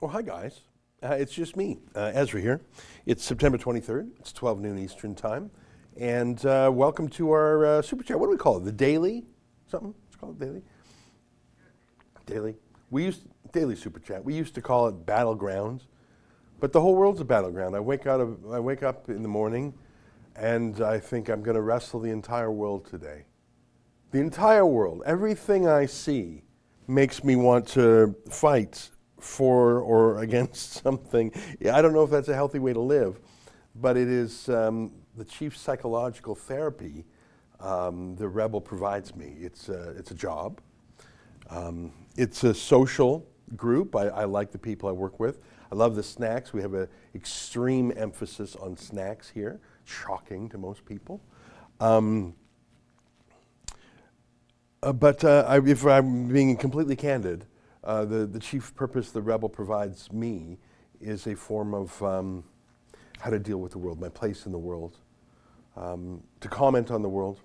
Oh, hi guys. It's just me, Ezra here. It's September 23rd. It's 12 noon Eastern time. And welcome to our Super Chat. What do we call it? The Daily? Something? It's called Daily? Daily. Daily Super Chat. We used to call it Battlegrounds. But the whole world's a battleground. I wake up in the morning and I think I'm going to wrestle the entire world today. The entire world. Everything I see makes me want to fight for or against something. I don't know if that's a healthy way to live, but it is the chief psychological therapy the Rebel provides me. It's a job. It's a social group. I like the people I work with. I love the snacks. We have an extreme emphasis on snacks here, shocking to most people. If I'm being completely candid, the chief purpose the Rebel provides me is a form of how to deal with the world, my place in the world, to comment on the world,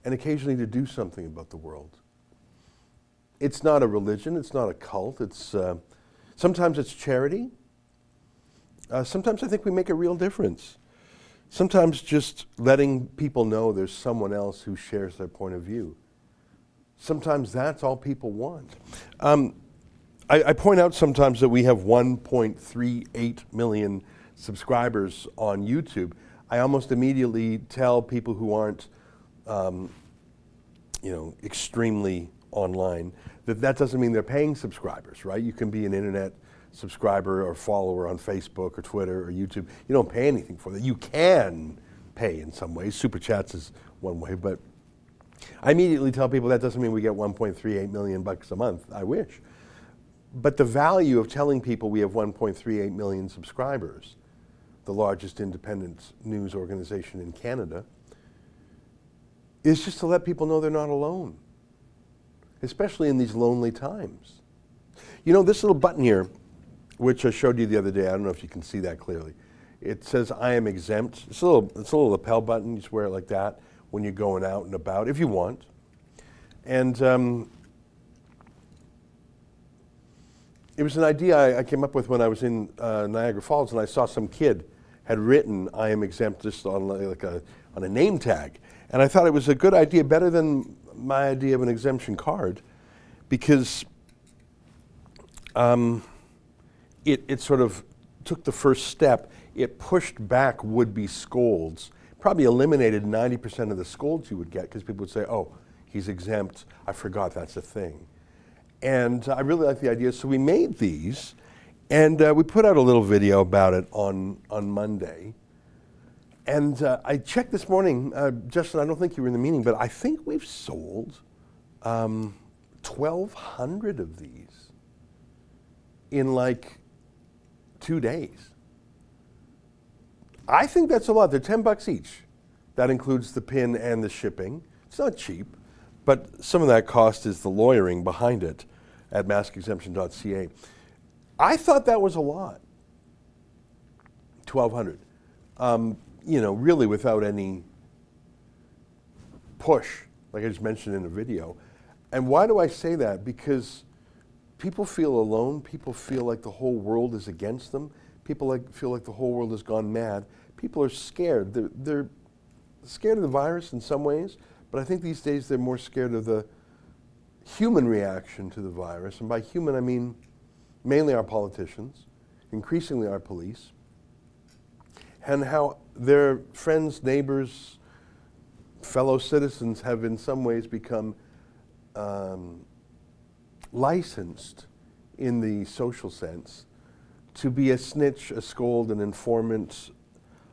and occasionally to do something about the world. It's not a religion, it's not a cult, sometimes it's charity. Sometimes I think we make a real difference. Sometimes just letting people know there's someone else who shares their point of view. Sometimes that's all people want. I point out sometimes that we have 1.38 million subscribers on YouTube. I almost immediately tell people who aren't, extremely online that doesn't mean they're paying subscribers, right? You can be an internet subscriber or follower on Facebook or Twitter or YouTube. You don't pay anything for that. You can pay in some ways. Super Chats is one way, but I immediately tell people that doesn't mean we get 1.38 million bucks a month. I wish. But the value of telling people we have 1.38 million subscribers, the largest independent news organization in Canada, is just to let people know they're not alone, especially in these lonely times. You know, this little button here, which I showed you the other day, I don't know if you can see that clearly. It says I am exempt. It's a little lapel button. You just wear it like that when you're going out and about, if you want. And it was an idea I came up with when I was in Niagara Falls, and I saw some kid had written I am exempt just on on a name tag. And I thought it was a good idea, better than my idea of an exemption card, because it sort of took the first step. It pushed back would-be scolds, probably eliminated 90% of the scolds you would get, because people would say, oh, he's exempt, I forgot that's a thing. And I really like the idea, so we made these, and we put out a little video about it on Monday. And I checked this morning, Justin, I don't think you were in the meeting, but I think we've sold 1,200 of these in like 2 days. I think that's a lot. They're $10 each. That includes the pin and the shipping. It's not cheap, but some of that cost is the lawyering behind it at maskexemption.ca. I thought that was a lot. 1,200. Really without any push, like I just mentioned in the video. And why do I say that? Because people feel alone. People feel like the whole world is against them. People feel like the whole world has gone mad. People are scared. They're scared of the virus in some ways, but I think these days they're more scared of the human reaction to the virus. And by human, I mean mainly our politicians, increasingly our police, and how their friends, neighbors, fellow citizens have in some ways become licensed in the social sense to be a snitch, a scold, an informant,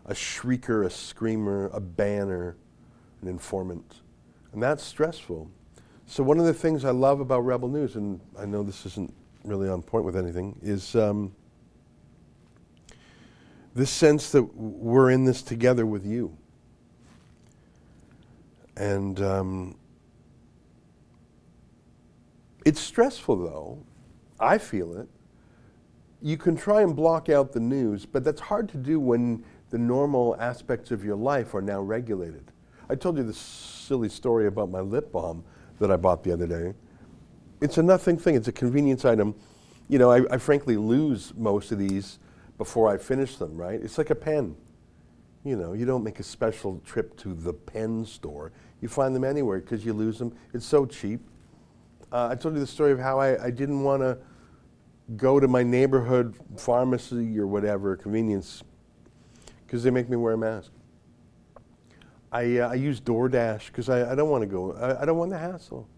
a shrieker, a screamer, a banner, an informant. And that's stressful. So one of the things I love about Rebel News, and I know this isn't really on point with anything, is this sense that we're in this together with you. And it's stressful, though. I feel it. You can try and block out the news, but that's hard to do when the normal aspects of your life are now regulated. I told you this silly story about my lip balm that I bought the other day. It's a nothing thing. It's a convenience item. You know, I frankly lose most of these before I finish them, right? It's like a pen. You know, you don't make a special trip to the pen store. You find them anywhere because you lose them. It's so cheap. I told you the story of how I didn't want to go to my neighborhood pharmacy or whatever, convenience, because they make me wear a mask. I use DoorDash because I don't want to go. I don't want the hassle.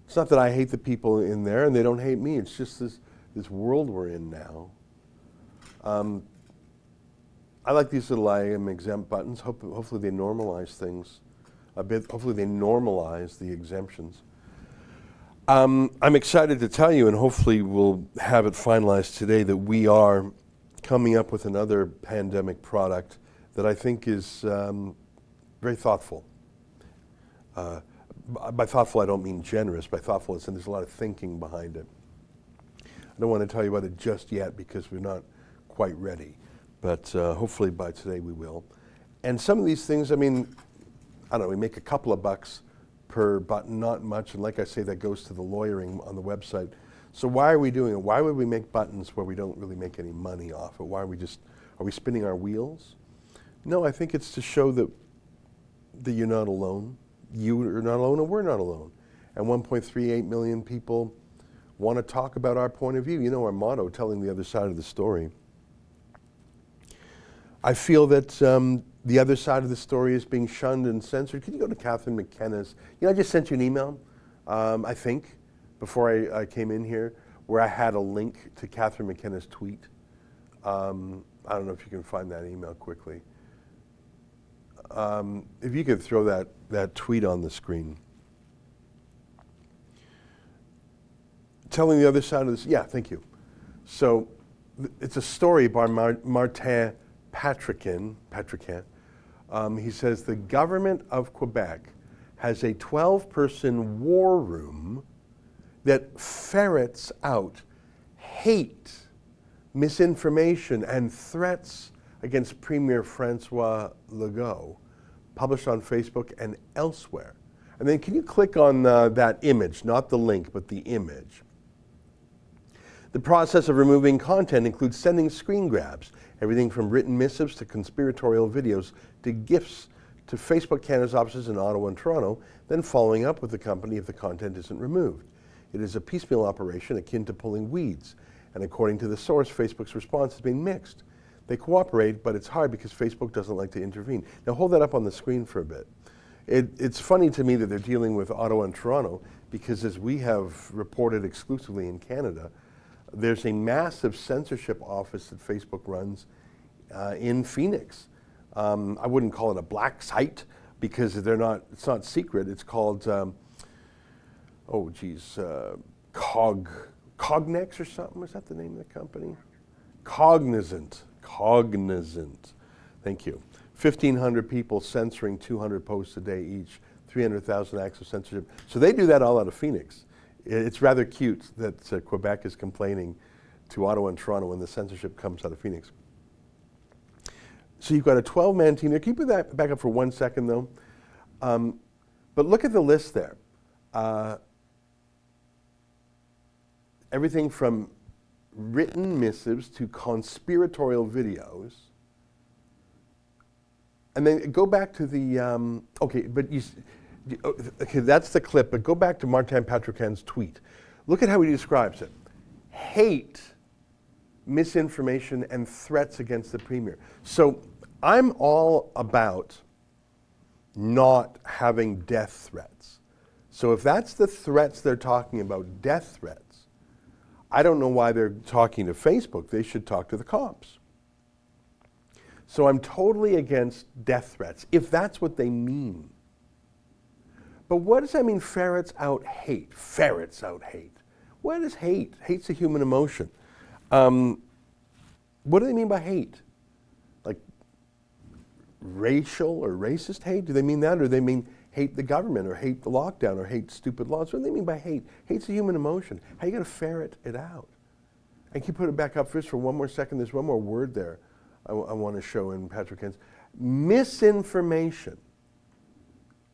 It's not that I hate the people in there and they don't hate me. It's just this world we're in now. I like these little I am exempt buttons. Hopefully they normalize things a bit. Hopefully they normalize the exemptions. I'm excited to tell you, and hopefully we'll have it finalized today, that we are coming up with another pandemic product that I think is very thoughtful. By thoughtful, I don't mean generous. By thoughtful, it's, and there's a lot of thinking behind it. I don't want to tell you about it just yet because we're not quite ready, but hopefully by today we will. And some of these things, I mean, I don't know, we make a couple of bucks per button, not much, and like I say, that goes to the lawyering on the website. So why are we doing it? Why would we make buttons where we don't really make any money off it? Why are we spinning our wheels? No, I think it's to show that you're not alone. You are not alone, and we're not alone. And 1.38 million people want to talk about our point of view. You know our motto, telling the other side of the story. I feel that the other side of the story is being shunned and censored. Can you go to Catherine McKenna's? You know, I just sent you an email, I think, before I came in here, where I had a link to Catherine McKenna's tweet. I don't know if you can find that email quickly. If you could throw that tweet on the screen. Telling the other side of this, yeah, thank you. So it's a story by Martin Patrickin. He says the government of Quebec has a 12-person war room that ferrets out hate, misinformation, and threats against Premier François Legault, published on Facebook and elsewhere. And then can you click on that image, not the link, but the image. The process of removing content includes sending screen grabs, everything from written missives to conspiratorial videos to gifts to Facebook Canada's offices in Ottawa and Toronto, then following up with the company if the content isn't removed. It is a piecemeal operation akin to pulling weeds, and according to the source, Facebook's response has been mixed. They cooperate, but it's hard because Facebook doesn't like to intervene. Now hold that up on the screen for a bit. It's funny to me that they're dealing with Ottawa and Toronto because, as we have reported exclusively in Canada, there's a massive censorship office that Facebook runs in Phoenix. I wouldn't call it a black site because it's not secret. It's called, Cognex or something. Is that the name of the company? Cognizant. Thank you. 1,500 people censoring 200 posts a day each, 300,000 acts of censorship. So they do that all out of Phoenix. It's rather cute that Quebec is complaining to Ottawa and Toronto when the censorship comes out of Phoenix. So you've got a 12-man team there. Can you put that back up for 1 second, though? But look at the list there. Everything from written missives to conspiratorial videos. And then go back to the, that's the clip, but go back to Martin Patrickin's tweet. Look at how he describes it. Hate, misinformation, and threats against the Premier. So I'm all about not having death threats. So if that's the threats they're talking about, death threats, I don't know why they're talking to Facebook. They should talk to the cops. So I'm totally against death threats, if that's what they mean. But what does that mean, ferrets out hate? Ferrets out hate. What is hate? Hate's a human emotion. What do they mean by hate? Like racial or racist hate? Do they mean that? Or do they mean hate the government or hate the lockdown or hate stupid laws? What do they mean by hate? Hate's a human emotion. How are you going to ferret it out? And can you put it back up first for 1 more second? There's one more word there I want to show in Patrick Kent's. Misinformation.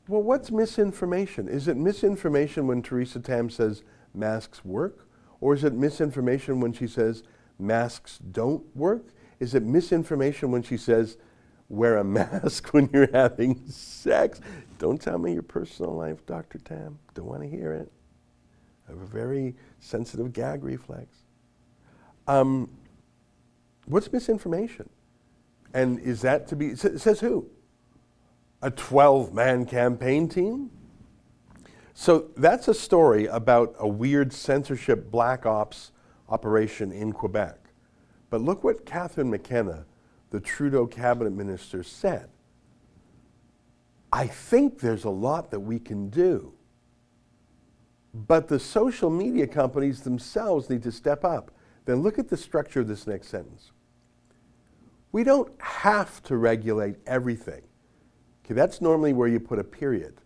Well, what's misinformation? Is it misinformation when Theresa Tam says masks work? Or is it misinformation when she says masks don't work? Is it misinformation when she says wear a mask when you're having sex? Don't tell me your personal life, Dr. Tam. Don't want to hear it. I have a very sensitive gag reflex. What's misinformation? And is that to be, says who? A 12-man campaign team? So that's a story about a weird censorship black ops operation in Quebec. But look what Catherine McKenna, the Trudeau cabinet minister, said. I think there's a lot that we can do, but the social media companies themselves need to step up. Then look at the structure of this next sentence. We don't have to regulate everything. Okay, that's normally where you put a period.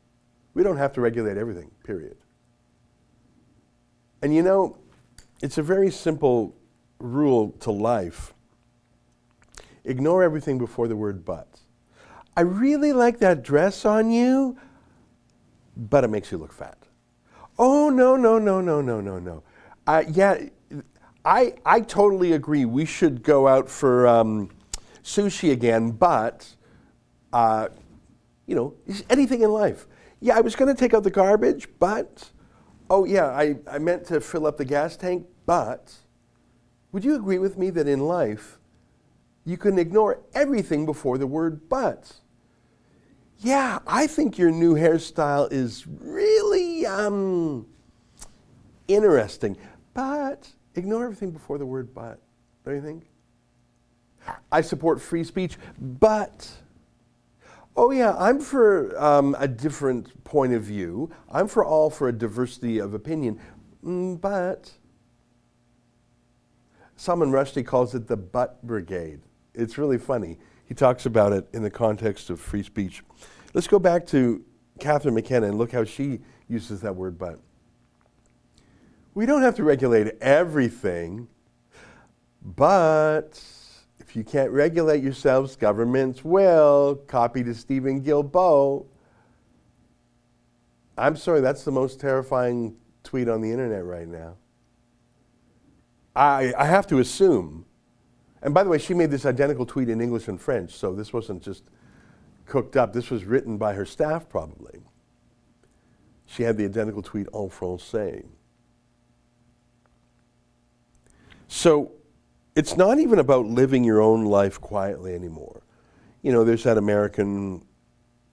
We don't have to regulate everything, period. And you know, it's a very simple rule to life. Ignore everything before the word but. I really like that dress on you, but it makes you look fat. Oh, no. Yeah, I totally agree. We should go out for sushi again, but, you know, anything in life. Yeah, I was going to take out the garbage, but, oh yeah, I meant to fill up the gas tank, but, would you agree with me that in life, you can ignore everything before the word but? Yeah, I think your new hairstyle is really interesting, but ignore everything before the word but, don't you think? I support free speech, but, oh yeah, I'm for a different point of view. I'm for a diversity of opinion, but Salman Rushdie calls it the butt brigade. It's really funny. He talks about it in the context of free speech. Let's go back to Catherine McKenna and look how she uses that word but. We don't have to regulate everything, but if you can't regulate yourselves, governments will. Copy to Stephen Guilbeault. I'm sorry, that's the most terrifying tweet on the internet right now. I have to assume, and by the way, she made this identical tweet in English and French, so this wasn't just cooked up. This was written by her staff, probably. She had the identical tweet en français. So it's not even about living your own life quietly anymore. You know, there's that American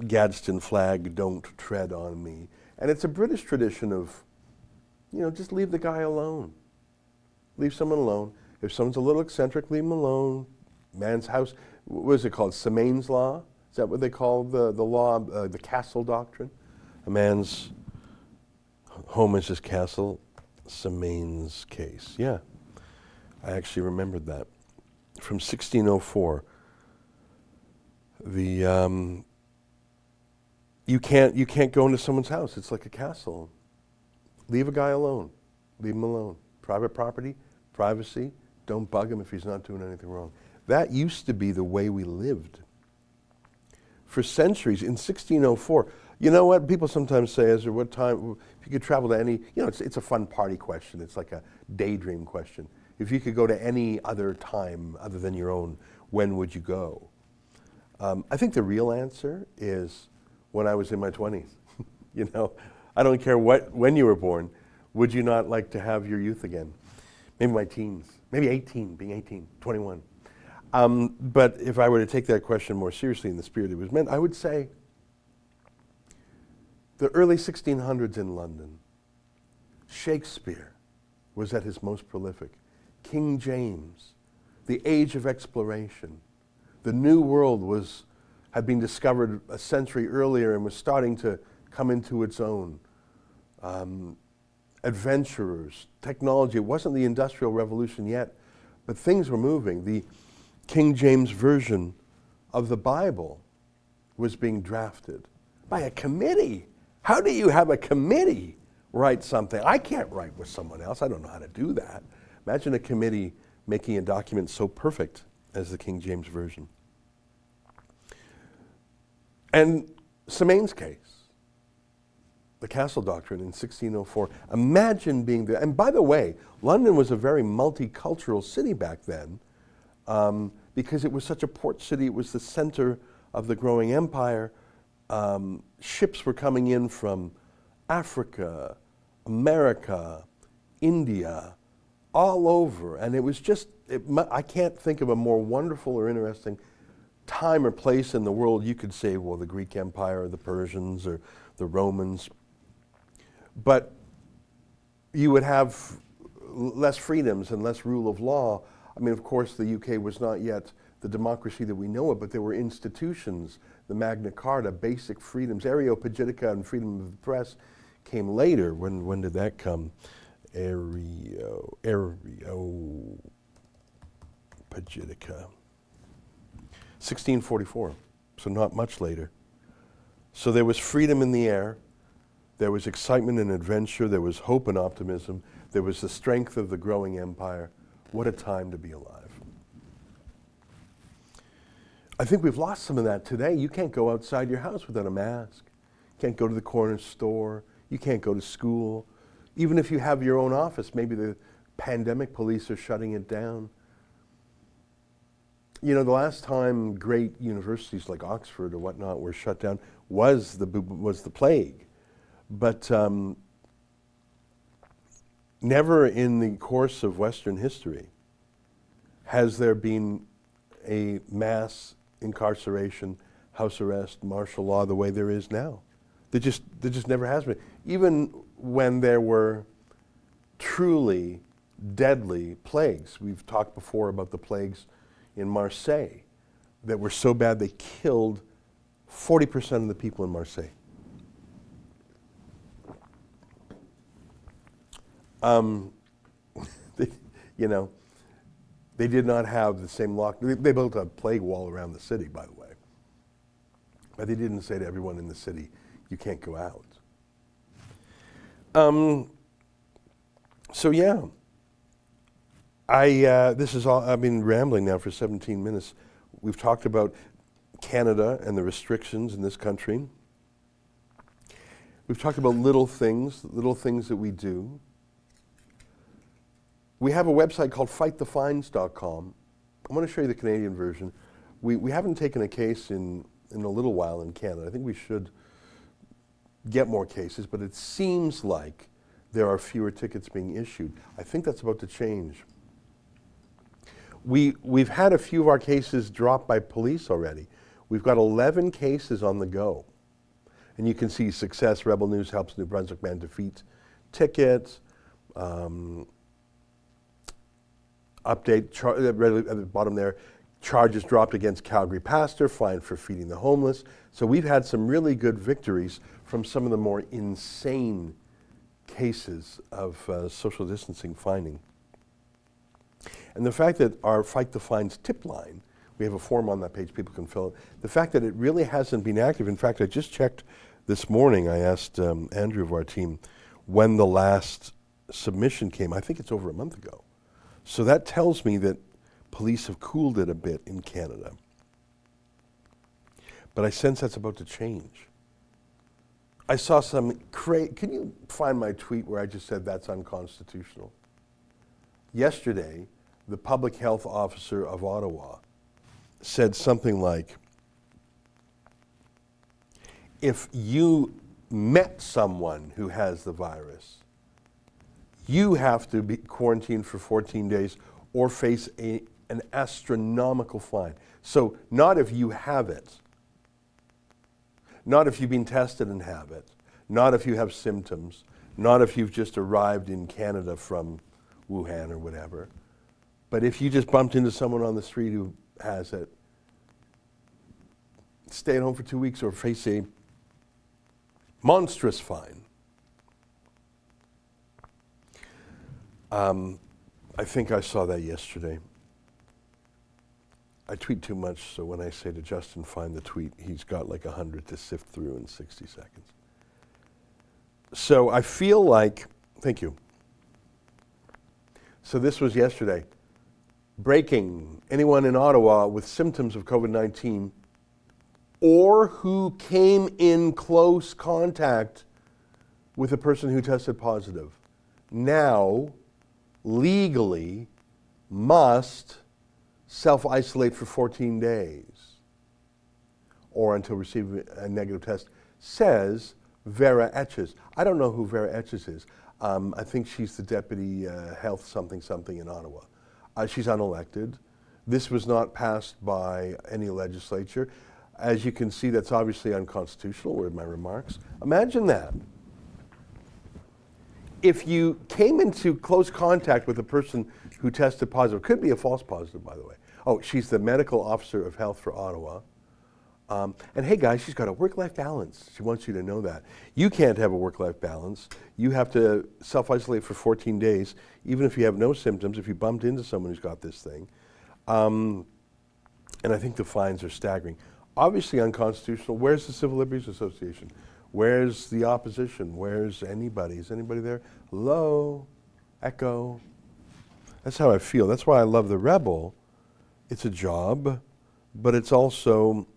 Gadsden flag, don't tread on me. And it's a British tradition of, you know, just leave the guy alone. Leave someone alone. If someone's a little eccentric, leave them alone. Man's house, what is it called? Semane's law? Is that what they call the law, the castle doctrine? A man's home is his castle. Semane's case. Yeah, I actually remembered that. From 1604. You can't go into someone's house. It's like a castle. Leave a guy alone. Leave him alone. Private property, privacy. Don't bug him if he's not doing anything wrong. That used to be the way we lived for centuries. In 1604, you know what? People sometimes say, Ezra, what time, if you could travel to any, you know, it's a fun party question. It's like a daydream question. If you could go to any other time other than your own, when would you go? I think the real answer is when I was in my 20s. You know, I don't care when you were born. Would you not like to have your youth again? Maybe my teens, maybe 18, being 18, 21. But if I were to take that question more seriously in the spirit it was meant, I would say the early 1600s in London, Shakespeare was at his most prolific. King James, the age of exploration. The New World had been discovered a century earlier and was starting to come into its own. Adventurers, technology. It wasn't the Industrial Revolution yet, but things were moving. The King James Version of the Bible was being drafted by a committee. How do you have a committee write something? I can't write with someone else. I don't know how to do that. Imagine a committee making a document so perfect as the King James Version. And Semane's case. the Castle Doctrine in 1604. Imagine being there. And by the way, London was a very multicultural city back then because it was such a port city. It was the center of the growing empire. Ships were coming in from Africa, America, India, all over. And it was just, I can't think of a more wonderful or interesting time or place in the world. You could say, well, the Greek Empire, or the Persians, or the Romans. But you would have less freedoms and less rule of law. I mean, of course, the UK was not yet the democracy that we know it, but there were institutions, the Magna Carta, basic freedoms. Areopagitica and freedom of the press came later. When did that come? Areopagitica. 1644, so not much later. So there was freedom in the air. There was excitement and adventure. There was hope and optimism. There was the strength of the growing empire. What a time to be alive. I think we've lost some of that today. You can't go outside your house without a mask. You can't go to the corner store. You can't go to school. Even if you have your own office, maybe the pandemic police are shutting it down. You know, the last time great universities like Oxford or whatnot were shut down was the plague. But never in the course of Western history has there been a mass incarceration, house arrest, martial law the way there is now. There just never has been. Even when there were truly deadly plagues. We've talked before about the plagues in Marseille that were so bad they killed 40% of the people in Marseille. They did not have the same lock. They built a plague wall around the city, by the way. But they didn't say to everyone in the city, you can't go out. So yeah, this is all, I've been rambling now for 17 minutes. We've talked about Canada and the restrictions in this country. We've talked about little things that we do. We have a website called fightthefines.com. I want to show you the Canadian version. We haven't taken a case in a little while in Canada. I think we should get more cases, but it seems like there are fewer tickets being issued. I think that's about to change. We've had a few of our cases dropped by police already. We've got 11 cases on the go. And you can see success, Rebel News helps New Brunswick man defeat tickets. Update at the bottom there, charges dropped against Calgary pastor, fined for feeding the homeless. So we've had some really good victories from some of the more insane cases of social distancing finding. And the fact that our Fight the Fines tip line, we have a form on that page people can fill it, the fact that it really hasn't been active. In fact, I just checked this morning, I asked Andrew of our team when the last submission came. I think it's over a month ago. So that tells me that police have cooled it a bit in Canada. But I sense that's about to change. I saw some can you find my tweet where I just said that's unconstitutional? Yesterday, the public health officer of Ottawa said something like, if you met someone who has the virus, you have to be quarantined for 14 days or face an astronomical fine. So not if you have it, not if you've been tested and have it, not if you have symptoms, not if you've just arrived in Canada from Wuhan or whatever, but if you just bumped into someone on the street who has it, stay at home for 2 weeks or face a monstrous fine. I think I saw that yesterday. I tweet too much, so when I say to Justin, find the tweet, he's got like 100 to sift through in 60 seconds. So I feel like, thank you. So this was yesterday. Breaking, anyone in Ottawa with symptoms of COVID-19 or who came in close contact with a person who tested positive now legally must self-isolate for 14 days or until receiving a negative test, says Vera Etches. I don't know who Vera Etches is. I think she's the deputy health something in Ottawa. She's unelected. This was not passed by any legislature. As you can see, that's obviously unconstitutional, were my remarks. Imagine that. If you came into close contact with a person who tested positive, could be a false positive, by the way. Oh, she's the medical officer of health for Ottawa. And hey guys, she's got a work-life balance. She wants you to know that. You can't have a work-life balance. You have to self-isolate for 14 days, even if you have no symptoms, if you bumped into someone who's got this thing. And I think the fines are staggering. Obviously unconstitutional. Where's the Civil Liberties Association? Where's the opposition? Where's anybody? Is anybody there? Hello? Echo? That's how I feel. That's why I love the Rebel. It's a job, but it's also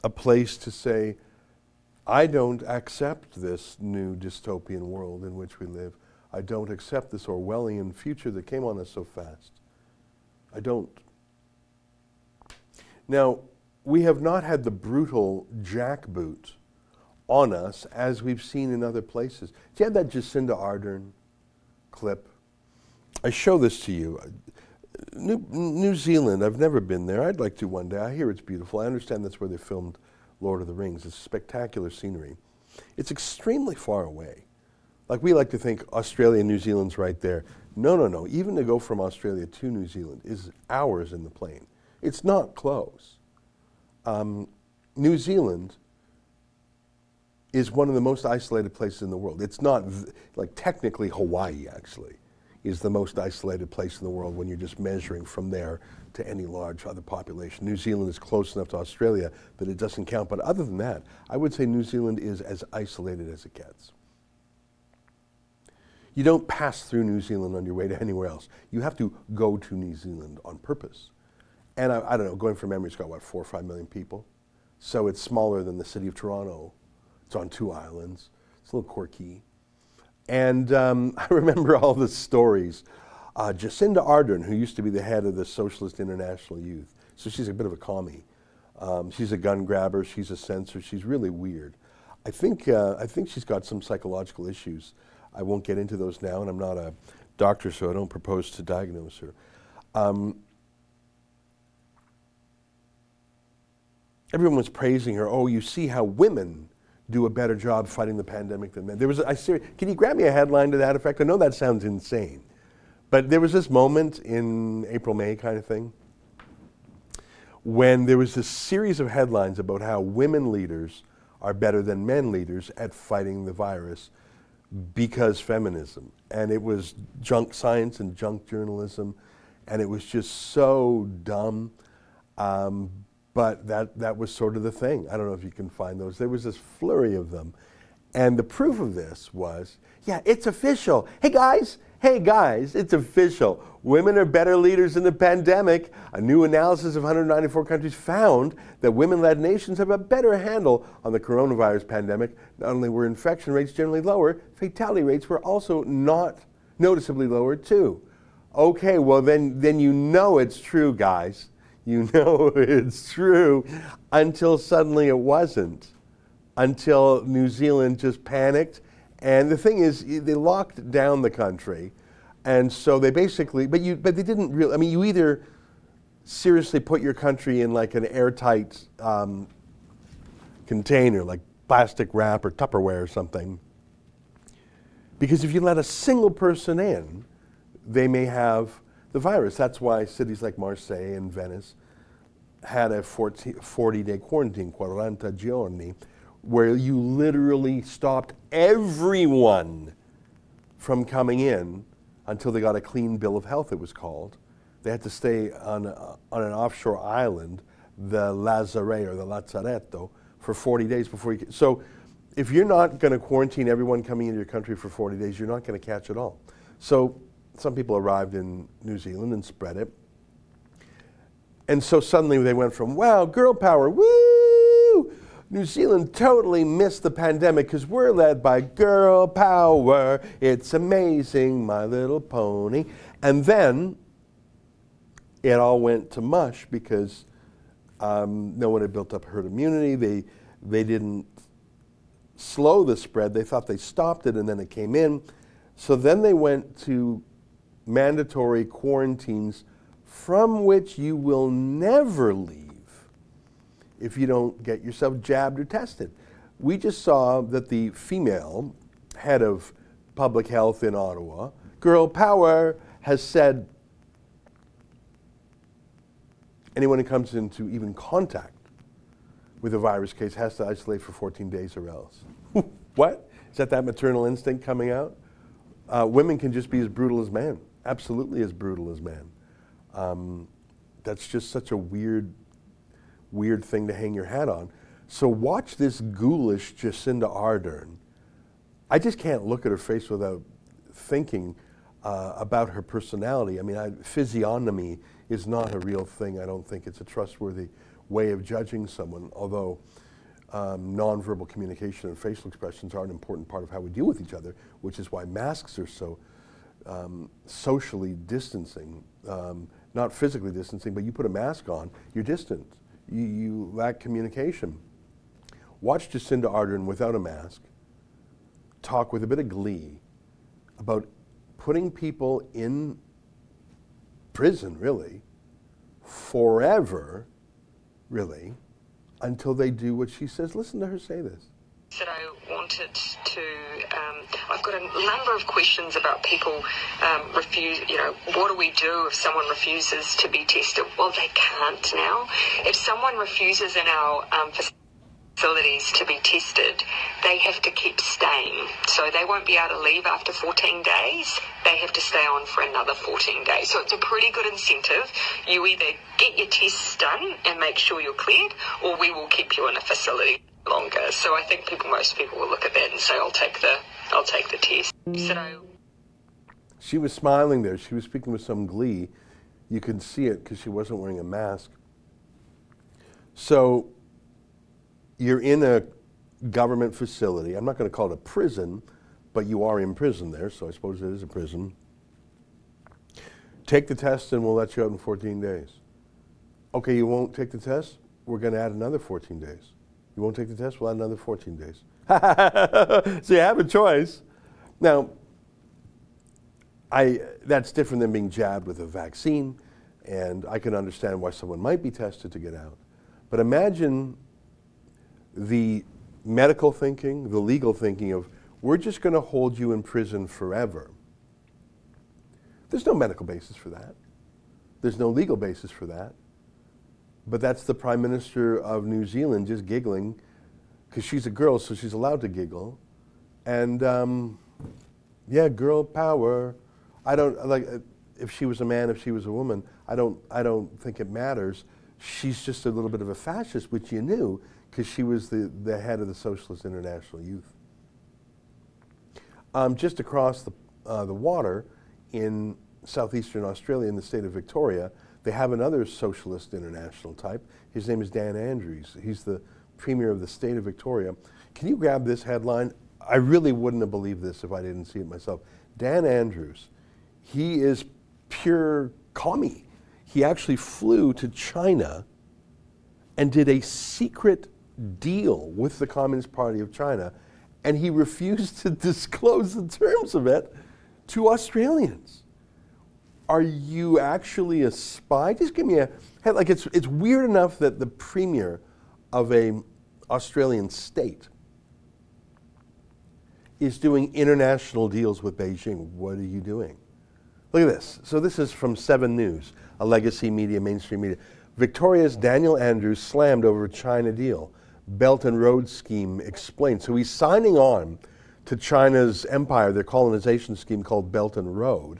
a place to say, I don't accept this new dystopian world in which we live. I don't accept this Orwellian future that came on us so fast. I don't. Now, we have not had the brutal jackboot on us as we've seen in other places. Do you have that Jacinda Ardern clip? I show this to you. New Zealand, I've never been there. I'd like to one day. I hear it's beautiful. I understand that's where they filmed Lord of the Rings. It's spectacular scenery. It's extremely far away. Like we like to think Australia and New Zealand's right there. No. Even to go from Australia to New Zealand is hours in the plane. It's not close. New Zealand is one of the most isolated places in the world. It's not, like technically Hawaii actually is the most isolated place in the world when you're just measuring from there to any large other population. New Zealand is close enough to Australia that it doesn't count, but other than that, I would say New Zealand is as isolated as it gets. You don't pass through New Zealand on your way to anywhere else. You have to go to New Zealand on purpose. And I don't know, going from memory, it's got what, 4 or 5 million people? So it's smaller than the city of Toronto. It's on 2 islands. It's a little quirky. And I remember all the stories. Jacinda Ardern, who used to be the head of the Socialist International Youth, so she's a bit of a commie. She's a gun grabber, she's a censor, she's really weird. I think she's got some psychological issues. I won't get into those now, and I'm not a doctor, so I don't propose to diagnose her. Everyone was praising her. Oh, you see how women do a better job fighting the pandemic than men. Can you grab me a headline to that effect? I know that sounds insane, but there was this moment in April, May kind of thing, when there was this series of headlines about how women leaders are better than men leaders at fighting the virus because feminism. And it was junk science and junk journalism, and it was just so dumb. But that was sort of the thing. I don't know if you can find those. There was this flurry of them. And the proof of this was, yeah, it's official. Hey guys, it's official. Women are better leaders in the pandemic. A new analysis of 194 countries found that women-led nations have a better handle on the coronavirus pandemic. Not only were infection rates generally lower, fatality rates were also not noticeably lower too. Okay, well then you know it's true, guys. You know it's true, until suddenly it wasn't, until New Zealand just panicked. And the thing is, they locked down the country, and so they basically, but they didn't really, I mean, you either seriously put your country in like an airtight container, like plastic wrap or Tupperware or something, because if you let a single person in, they may have the virus. That's why cities like Marseille and Venice had a 40-day quarantine, 40 giorni, where you literally stopped everyone from coming in until they got a clean bill of health, it was called. They had to stay on an offshore island, the Lazare or the Lazzaretto, for 40 days before you. So if you're not going to quarantine everyone coming into your country for 40 days, you're not going to catch it all. So some people arrived in New Zealand and spread it. And so suddenly they went from, wow, girl power, woo! New Zealand totally missed the pandemic because we're led by girl power. It's amazing, My Little Pony. And then it all went to mush because no one had built up herd immunity. They didn't slow the spread. They thought they stopped it, and then it came in. So then they went to mandatory quarantines from which you will never leave if you don't get yourself jabbed or tested. We just saw that the female head of public health in Ottawa, girl power, has said anyone who comes into even contact with a virus case has to isolate for 14 days or else. What? Is that maternal instinct coming out? Women can just be as brutal as men, absolutely as brutal as men. That's just such a weird thing to hang your hat on. So watch this ghoulish Jacinda Ardern. I just can't look at her face without thinking about her personality. I mean, physiognomy is not a real thing. I don't think it's a trustworthy way of judging someone, although nonverbal communication and facial expressions are an important part of how we deal with each other, which is why masks are so socially distancing. Not physically distancing, but you put a mask on, you're distant. You lack communication. Watch Jacinda Ardern without a mask talk with a bit of glee about putting people in prison, really, forever, really, until they do what she says. Listen to her say this. That I wanted to, I've got a number of questions about people refuse, what do we do if someone refuses to be tested? Well, they can't now. If someone refuses in our facilities to be tested, they have to keep staying. So they won't be able to leave after 14 days. They have to stay on for another 14 days. So it's a pretty good incentive. You either get your tests done and make sure you're cleared, or we will keep you in a facility longer. So I think most people will look at that and say, I'll take the test. She was smiling there. She was speaking with some glee. You could see it because she wasn't wearing a mask. So you're in a government facility. I'm not going to call it a prison, but you are in prison there, so I suppose it is a prison. Take the test and we'll let you out in 14 days. Okay, you won't take the test? We're going to add another 14 days. You won't take the test? We'll add another 14 days. So you have a choice. Now, that's different than being jabbed with a vaccine, and I can understand why someone might be tested to get out. But imagine the medical thinking, the legal thinking of, we're just going to hold you in prison forever. There's no medical basis for that. There's no legal basis for that. But that's the Prime Minister of New Zealand just giggling, because she's a girl, so she's allowed to giggle. And yeah, girl power. I don't like if she was a man, if she was a woman. I don't think it matters. She's just a little bit of a fascist, which you knew, because she was the head of the Socialist International Youth. Just across the water in southeastern Australia, in the state of Victoria, they have another socialist international type. His name is Dan Andrews. He's the Premier of the state of Victoria. Can you grab this headline? I really wouldn't have believed this if I didn't see it myself. Dan Andrews, he is pure commie. He actually flew to China and did a secret deal with the Communist Party of China, and he refused to disclose the terms of it to Australians. Are you actually a spy? Just give me a head. Like it's weird enough that the premier of a Australian state is doing international deals with Beijing. What are you doing? Look at this. So this is from 7 News, a legacy media, mainstream media. Victoria's Daniel Andrews slammed over a China deal. Belt and Road scheme explained. So he's signing on to China's empire, their colonization scheme called Belt and Road.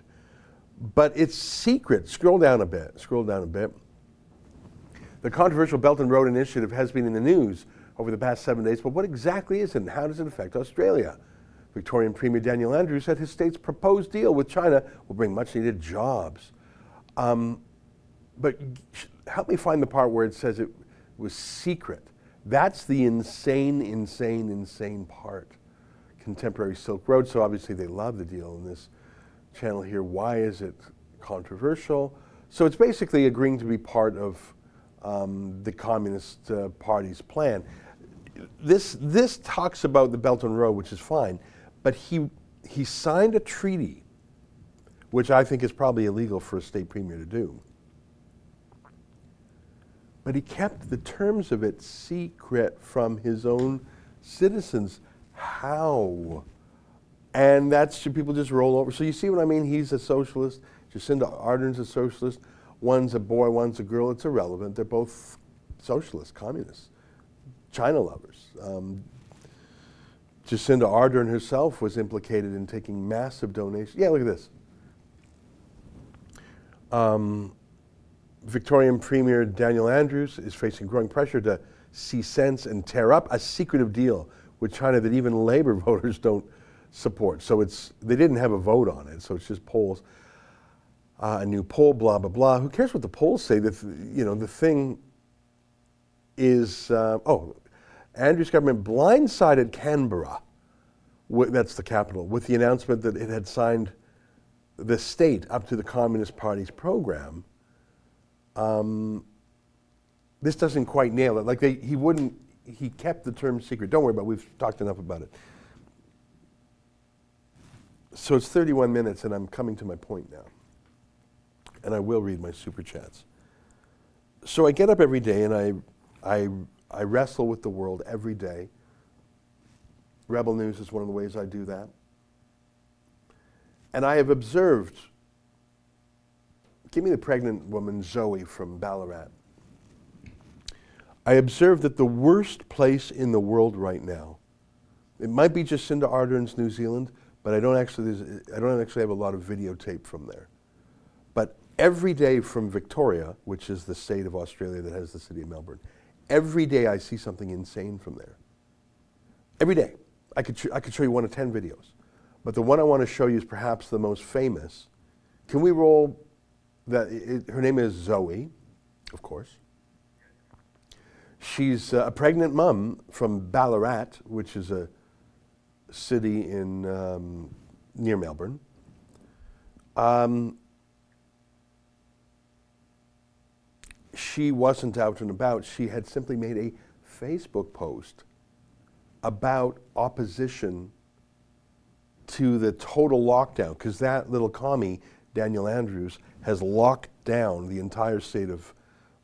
But it's secret. Scroll down a bit. The controversial Belt and Road Initiative has been in the news over the past 7 days, but what exactly is it and how does it affect Australia? Victorian Premier Daniel Andrews said his state's proposed deal with China will bring much needed jobs. But help me find the part where it says it was secret. That's the insane part. Contemporary Silk Road, so obviously they love the deal in this channel here. Why is it controversial? So it's basically agreeing to be part of the Communist Party's plan. This talks about the Belt and Road, which is fine, but he signed a treaty, which I think is probably illegal for a state premier to do. But he kept the terms of it secret from his own citizens. How? And that's, people just roll over. So you see what I mean? He's a socialist. Jacinda Ardern's a socialist. One's a boy, one's a girl. It's irrelevant. They're both socialists, communists, China lovers. Jacinda Ardern herself was implicated in taking massive donations. Yeah, look at this. Victorian Premier Daniel Andrews is facing growing pressure to see sense and tear up a secretive deal with China that even Labour voters don't support. So they didn't have a vote on it, so it's just polls. A new poll, blah, blah, blah. Who cares what the polls say? The thing is, Andrews' government blindsided Canberra, that's the capital, with the announcement that it had signed the state up to the Communist Party's program. This doesn't quite nail it. Like he kept the term secret. Don't worry about it, we've talked enough about it. So it's 31 minutes and I'm coming to my point now. And I will read my super chats. So I get up every day and I wrestle with the world every day. Rebel News is one of the ways I do that. And I have observed, give me the pregnant woman Zoe from Ballarat. I observed that the worst place in the world right now, it might be Jacinda Ardern's New Zealand, but I don't actually have a lot of videotape from there. But every day from Victoria, which is the state of Australia that has the city of Melbourne, every day I see something insane from there. Every day. I could show you 1 of 10 videos. But the one I want to show you is perhaps the most famous. Can we roll that? Her name is Zoe, of course. She's a pregnant mum from Ballarat, which is a city in near Melbourne. She wasn't out and about. She had simply made a Facebook post about opposition to the total lockdown, because that little commie, Daniel Andrews, has locked down the entire state of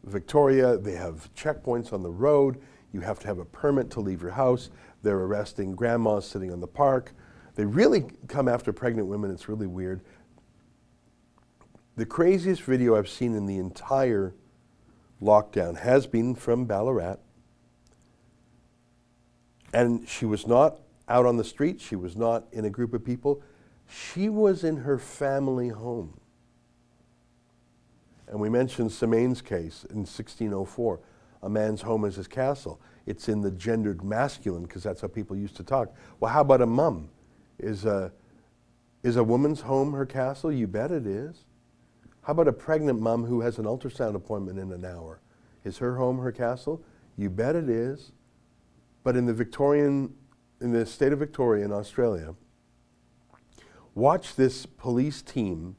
Victoria. They have checkpoints on the road. You have to have a permit to leave your house. They're arresting grandmas sitting on the park. They really come after pregnant women. It's really weird. The craziest video I've seen in the entire lockdown has been from Ballarat. And she was not out on the street. She was not in a group of people. She was in her family home. And we mentioned Semane's case in 1604. A man's home is his castle. It's in the gendered masculine because that's how people used to talk. Well, how about a mum? Is a woman's home her castle? You bet it is. How about a pregnant mum who has an ultrasound appointment in an hour? Is her home her castle? You bet it is. But in the state of Victoria in Australia, watch this police team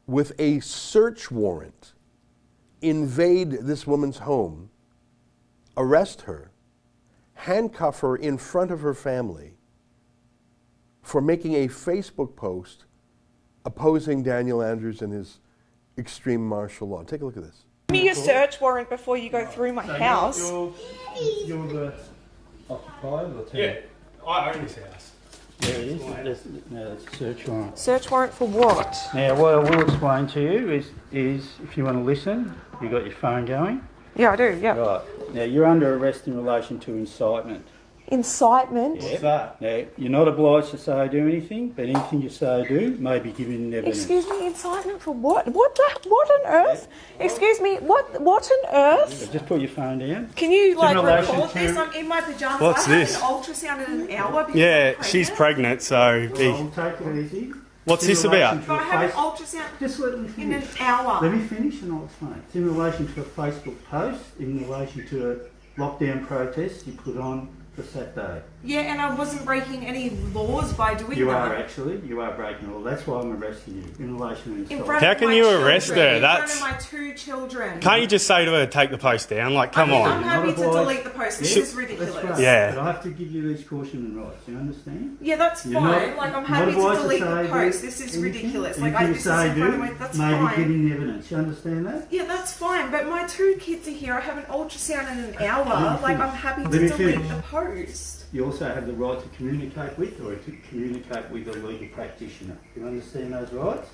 with a search warrant invade this woman's home, arrest her, handcuff her in front of her family for making a Facebook post opposing Daniel Andrews and his extreme martial law. Take a look at this. Give me your search warrant before you go through my house. You're the occupier or tenant? Yeah, I own this house. Yeah, it is. No, it's a search warrant. Search warrant for what? Now, what I will explain to you is if you want to listen, you got your phone going. Yeah, I do, yeah. Right. Now, you're under arrest in relation to incitement. Incitement? Yeah. Now, you're not obliged to say or do anything, but anything you say or do may be given evidence. Excuse me, incitement for what? What on earth? Yeah. Excuse me, what on earth? Just put your phone down. Can you like relation record to- this? I'm in my pajamas. What's I have this? an ultrasound in an hour because Yeah, I'm she's pregnant. pregnant, so I'll take it easy. What's In this relation about? to a But I have an face- ultrasound Just let me in finish. an hour. Let me finish and I'll explain. It's in relation to a Facebook post, in relation to lockdown protest, you put on for Saturday. Yeah, and I wasn't breaking any laws by doing You that. are actually, you are breaking the law. That's why I'm arresting you in relation to In assault. front How of can my you children, arrest her? In That's- front of my 2 children. Can't you just say to her, take the post down? Like, come I'm on. happy to Not obliged. delete the post. This Yeah, is ridiculous. That's right. Yeah. But I have to give you these caution rights. You understand? Yeah, that's You're fine. not- Like, I'm not happy to obliged delete say the do post. This is anything. ridiculous. Like, Anything this is you say in front of do, my... That's maybe fine. giving evidence. You understand that? Yeah, that's fine. But my 2 kids are here. I have an ultrasound in an hour. Like, I'm happy to Let me delete finish. the post. You also have the right to communicate with or to communicate with a legal practitioner. You understand those rights?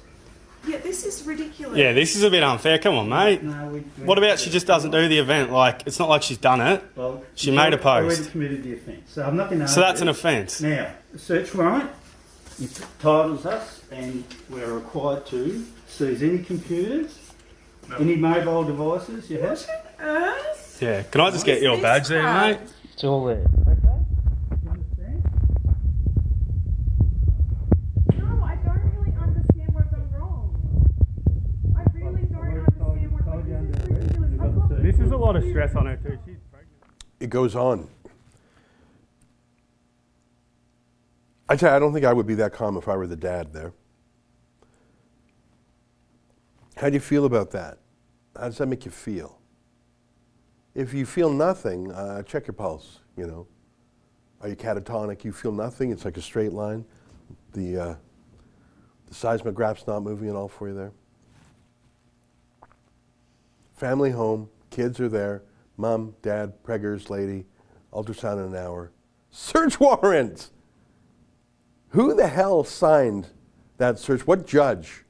Yeah, this is ridiculous. Yeah, this is a bit unfair. Come on, mate. No, What about she just doesn't do the event? Like, it's not like she's done it. Well, She you've made a already post. committed the offence. So I'm not going to So that's an offence. Now, the search warrant entitles us and we're required to seize any computers, any mobile devices you have. What on earth? Yeah. Can I just get your This badge there, crap. mate? It's all there. You understand? No, I don't really understand what I've done wrong. I really don't understand what I've done. This is ridiculous. I've got This is a lot of stress on her too. She's pregnant. It goes on. I tell you, I don't think I would be that calm if I were the dad there. How do you feel about that? How does that make you feel? If you feel nothing, check your pulse, you know. Are you catatonic? You feel nothing? It's like a straight line. The seismograph's not moving at all for you there. Family home, kids are there, mom, dad, preggers, lady, ultrasound in an hour. Search warrant! Who the hell signed that search? What judge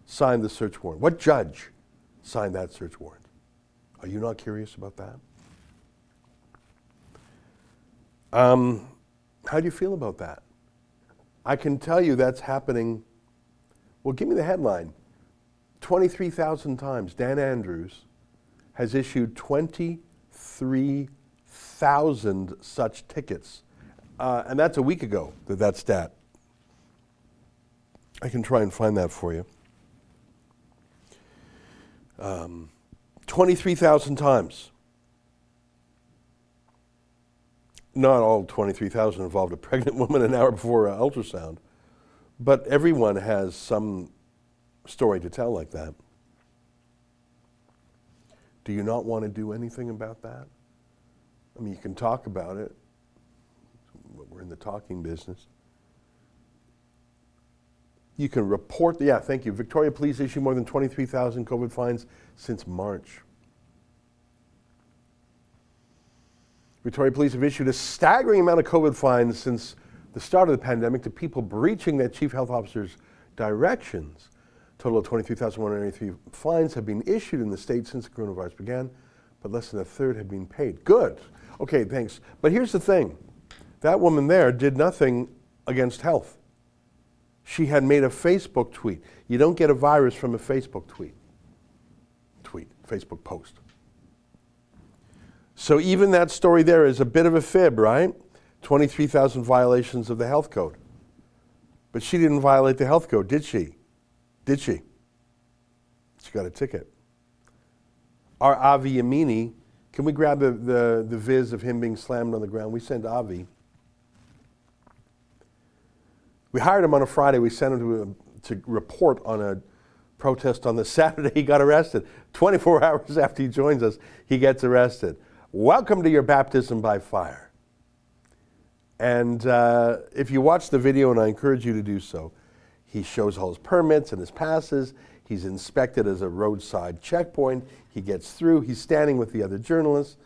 signed the search warrant? What judge signed that search warrant? Are you not curious about that? How do you feel about that? I can tell you that's happening. Well, give me the headline. 23,000 times. Dan Andrews has issued 23,000 such tickets. And that's a week ago, that stat. I can try and find that for you. 23,000 times. Not all 23,000 involved a pregnant woman an hour before ultrasound, but everyone has some story to tell like that. Do you not want to do anything about that? I mean, you can talk about it. We're in the talking business. You can report, yeah, thank you. Victoria Police issue more than 23,000 COVID fines since March. Victoria Police have issued a staggering amount of COVID fines since the start of the pandemic to people breaching their chief health officer's directions. A total of 23,183 fines have been issued in the state since the coronavirus began, but less than a third have been paid. Good. Okay, thanks. But here's the thing. That woman there did nothing against health. She had made a Facebook tweet. You don't get a virus from a Facebook tweet. Facebook post. So even that story there is a bit of a fib, right? 23,000 violations of the health code. But she didn't violate the health code, did she? Did she? She got a ticket. Our Avi Yemini, can we grab the viz of him being slammed on the ground? We sent Avi. We hired him on a Friday. We sent him to report on a protest on the Saturday. He got arrested. 24 hours after he joins us, he gets arrested. Welcome to your baptism by fire. And if you watch the video, and I encourage you to do so, he shows all his permits and his passes. He's inspected as a roadside checkpoint. He gets through. He's standing with the other journalists.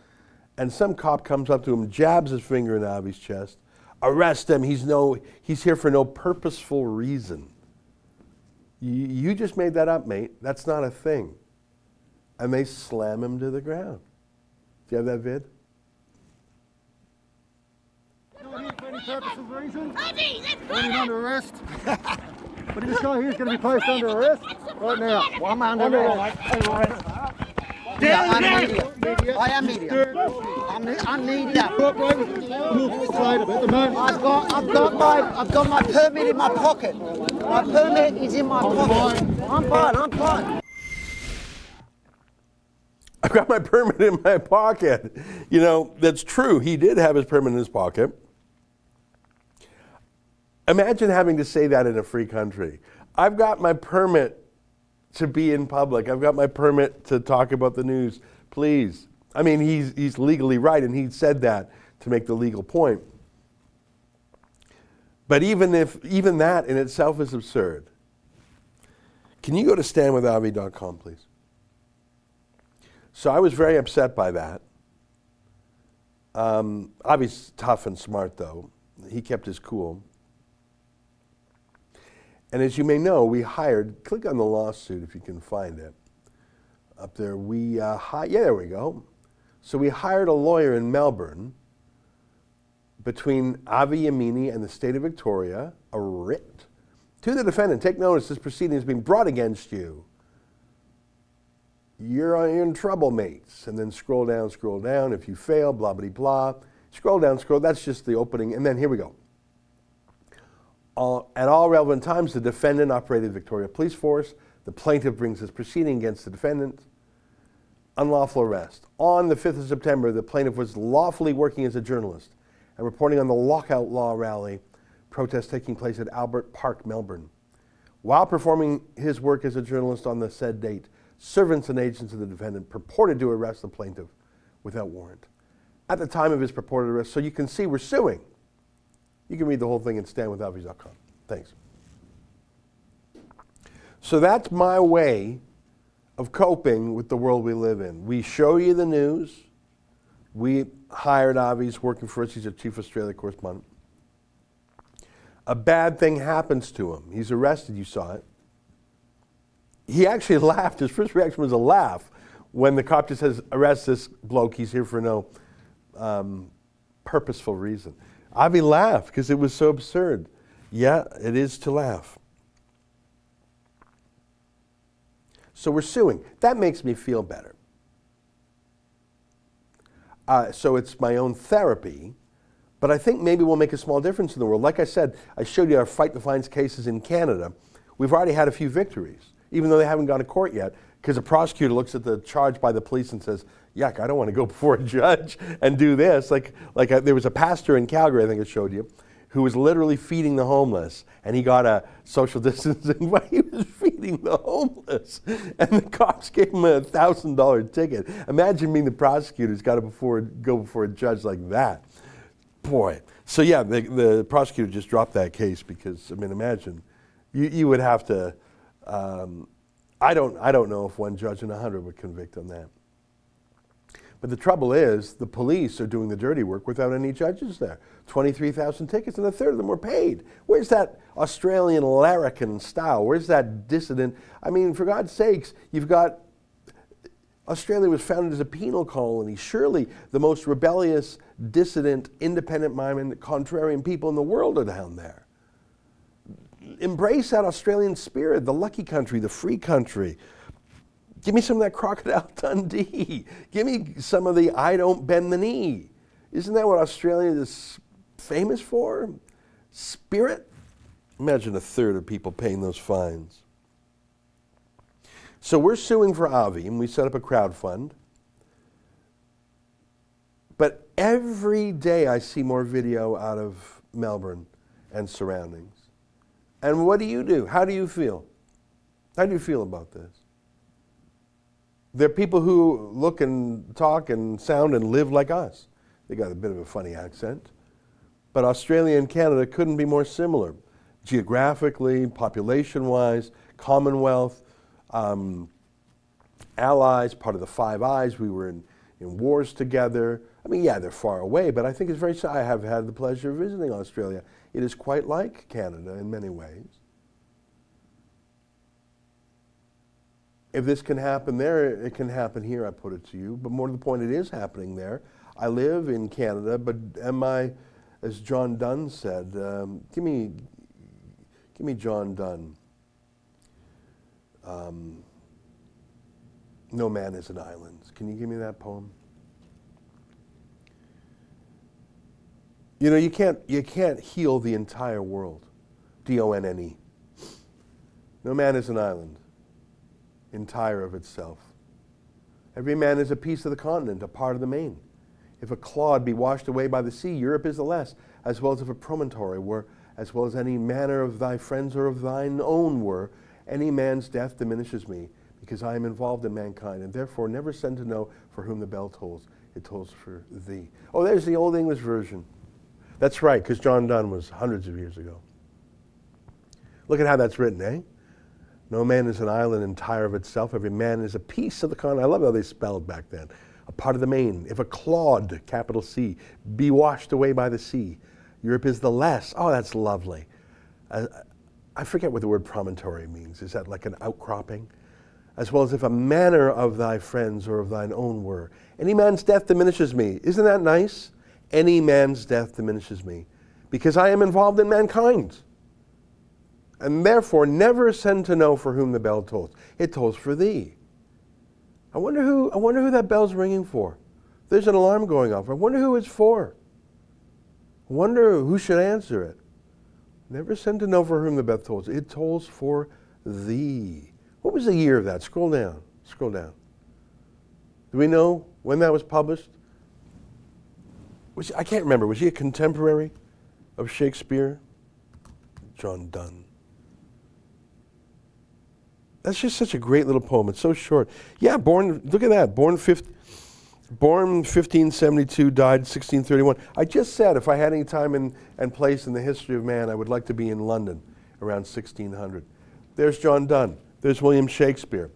And some cop comes up to him, jabs his finger in Avi's chest. Arrest him. He's here for no purposeful reason. You just made that up, mate. That's not a thing. And they slam him to the ground. Do you have that vid? Not here for any purposeful reason. Putting him under arrest. But this guy here is going to be placed under arrest right now. Well, I'm under arrest. Yeah, I'm media. I am media. I'm media. Cooperate with the later, but at the moment, I've got my permit in my pocket. My permit is in my pocket. I'm fine. I've got my permit in my pocket. You know, that's true. He did have his permit in his pocket. Imagine having to say that in a free country. I've got my permit to be in public. I've got my permit to talk about the news. Please. I mean, he's legally right, and he said that to make the legal point. But even that in itself is absurd. Can you go to standwithavi.com, please? So I was very upset by that. Avi's tough and smart, though. He kept his cool. And as you may know, we hired, click on the lawsuit if you can find it. Up there, there we go. So we hired a lawyer in Melbourne between Avi Yemini and the state of Victoria, a writ to the defendant. Take notice, this proceeding is being brought against you. You're in trouble, mates. And then scroll down. If you fail, blah, blah, blah. Scroll down, that's just the opening. And then here we go. At all relevant times, the defendant operated Victoria Police Force. The plaintiff brings this proceeding against the defendant. Unlawful arrest. On the 5th of September, the plaintiff was lawfully working as a journalist and reporting on the Lockout Law rally protest taking place at Albert Park, Melbourne. While performing his work as a journalist on the said date, servants and agents of the defendant purported to arrest the plaintiff without warrant. At the time of his purported arrest, so you can see we're suing. You can read the whole thing at standwithavi.com. Thanks. So that's my way of coping with the world we live in. We show you the news. We hired Avi, he's working for us, he's a chief Australia correspondent. A bad thing happens to him. He's arrested, you saw it. He actually laughed. His first reaction was a laugh when the cop just says, arrest this bloke, he's here for no purposeful reason. Avi laughed because it was so absurd. Yeah, it is to laugh. So we're suing. That makes me feel better. So it's my own therapy, but I think maybe we'll make a small difference in the world. Like I said, I showed you our Fight the Fines cases in Canada. We've already had a few victories, even though they haven't gone to court yet, because a prosecutor looks at the charge by the police and says, yuck, I don't want to go before a judge and do this. There was a pastor in Calgary, I think I showed you, who was literally feeding the homeless, and he got a social distancing while he was feeding the homeless, and the cops gave him a $1,000 ticket. Imagine being the prosecutor who's got to go before a judge like that. Boy. So yeah, the prosecutor just dropped that case because, I mean, imagine, you would have to, I don't know if one judge in 100 would convict on that. But the trouble is, the police are doing the dirty work without any judges there. 23,000 tickets, and a third of them were paid. Where's that Australian larrikin style? Where's that dissident? I mean, for God's sakes, you've got, Australia was founded as a penal colony. Surely the most rebellious, dissident, independent-minded, contrarian people in the world are down there. Embrace that Australian spirit, the lucky country, the free country. Give me some of that Crocodile Dundee. Give me some of the I don't bend the knee. Isn't that what Australia is famous for? Spirit? Imagine a third of people paying those fines. So we're suing for Avi, and we set up a crowd fund. But every day I see more video out of Melbourne and surroundings. And what do you do? How do you feel? How do you feel about this? There are people who look and talk and sound and live like us. They got a bit of a funny accent. But Australia and Canada couldn't be more similar. Geographically, population-wise, Commonwealth, allies, part of the Five Eyes. We were in wars together. I mean, yeah, they're far away, but I think it's very, I have had the pleasure of visiting Australia. It is quite like Canada in many ways. If this can happen there, it can happen here, I put it to you. But more to the point, it is happening there. I live in Canada, but am I, as John Donne said, give me John Donne. No man is an island. Can you give me that poem? You know, you can't heal the entire world. D-O-N-N-E. No man is an island, entire of itself. Every man is a piece of the continent, a part of the main. If a clod be washed away by the sea, Europe is the less, as well as if a promontory were, as well as any manner of thy friends or of thine own were. Any man's death diminishes me, because I am involved in mankind, and therefore never send to know for whom the bell tolls. It tolls for thee. Oh, there's the Old English version. That's right, because John Donne was hundreds of years ago. Look at how that's written, eh? No man is an island entire of itself. Every man is a piece of the continent. I love how they spelled back then. A part of the main. If a clod, capital C, be washed away by the sea, Europe is the less. Oh, that's lovely. I forget what the word promontory means. Is that like an outcropping? As well as if a manner of thy friends or of thine own were. Any man's death diminishes me. Isn't that nice? Any man's death diminishes me, because I am involved in mankind. And therefore never send to know for whom the bell tolls. It tolls for thee. I wonder who that bell's ringing for. There's an alarm going off. I wonder who it's for. I wonder who should answer it. Never send to know for whom the bell tolls. It tolls for thee. What was the year of that? Scroll down. Scroll down. Do we know when that was published? I can't remember. Was he a contemporary of Shakespeare? John Donne. That's just such a great little poem. It's so short. Yeah, look at that. Born 1572, died 1631. I just said if I had any time and place in the history of man, I would like to be in London around 1600. There's John Donne. There's William Shakespeare.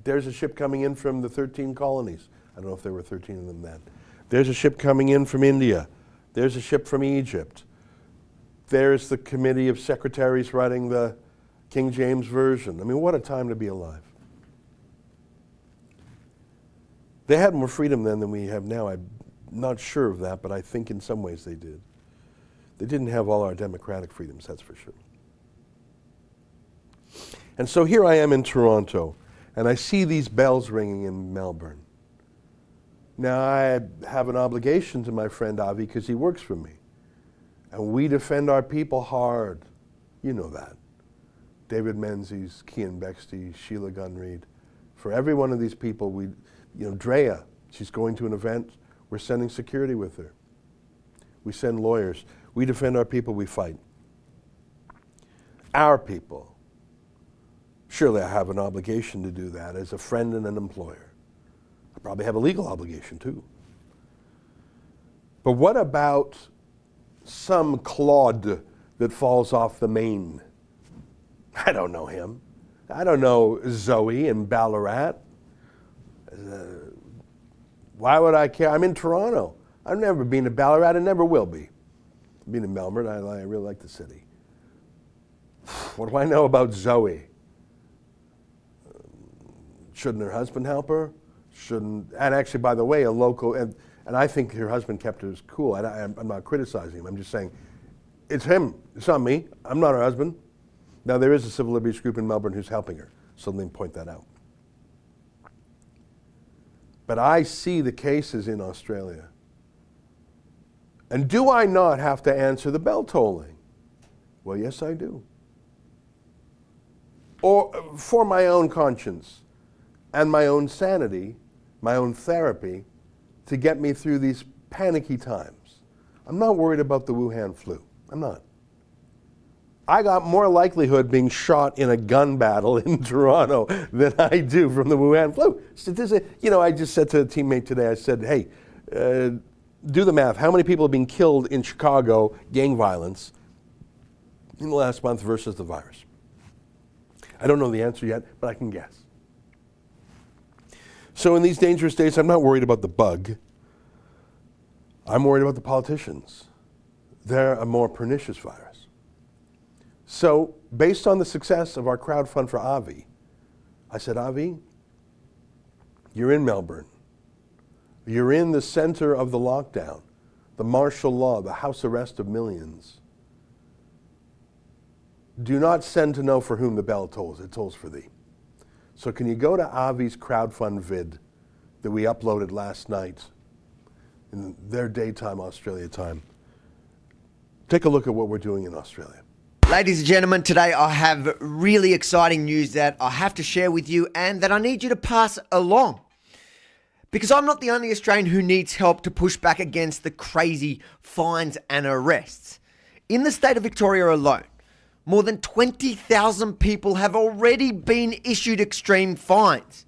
There's a ship coming in from the 13 colonies. I don't know if there were 13 of them then. There's a ship coming in from India. There's a ship from Egypt. There's the committee of secretaries writing the King James Version. I mean, what a time to be alive. They had more freedom then than we have now. I'm not sure of that, but I think in some ways they did. They didn't have all our democratic freedoms, that's for sure. And so here I am in Toronto, and I see these bells ringing in Melbourne. Now, I have an obligation to my friend Avi because he works for me. And we defend our people hard. You know that. David Menzies, Cian Bexty, Sheila Gunn-Reid. For every one of these people, Drea, she's going to an event, we're sending security with her. We send lawyers. We defend our people, we fight. Our people. Surely I have an obligation to do that as a friend and an employer. I probably have a legal obligation too. But what about some clod that falls off the main? I don't know him. I don't know Zoe in Ballarat. Why would I care? I'm in Toronto. I've never been to Ballarat and never will be. I've been to Melbourne. I really like the city. What do I know about Zoe? Shouldn't her husband help her? And actually, by the way, a local, and I think her husband kept her cool. I'm not criticizing him. I'm just saying, it's him. It's not me. I'm not her husband. Now, there is a civil liberties group in Melbourne who's helping her, so let me point that out. But I see the cases in Australia. And do I not have to answer the bell tolling? Well, yes, I do. Or for my own conscience and my own sanity, my own therapy, to get me through these panicky times. I'm not worried about the Wuhan flu. I'm not. I got more likelihood being shot in a gun battle in Toronto than I do from the Wuhan flu. I just said to a teammate today, I said, hey, do the math. How many people have been killed in Chicago, gang violence, in the last month versus the virus? I don't know the answer yet, but I can guess. So in these dangerous days, I'm not worried about the bug. I'm worried about the politicians. They're a more pernicious virus. So based on the success of our crowdfund for Avi, I said, Avi, you're in Melbourne. You're in the center of the lockdown, the martial law, the house arrest of millions. Do not send to know for whom the bell tolls. It tolls for thee. So can you go to Avi's crowdfund vid that we uploaded last night in their daytime Australia time? Take a look at what we're doing in Australia. Ladies and gentlemen, today I have really exciting news that I have to share with you and that I need you to pass along. Because I'm not the only Australian who needs help to push back against the crazy fines and arrests. In the state of Victoria alone, more than 20,000 people have already been issued extreme fines.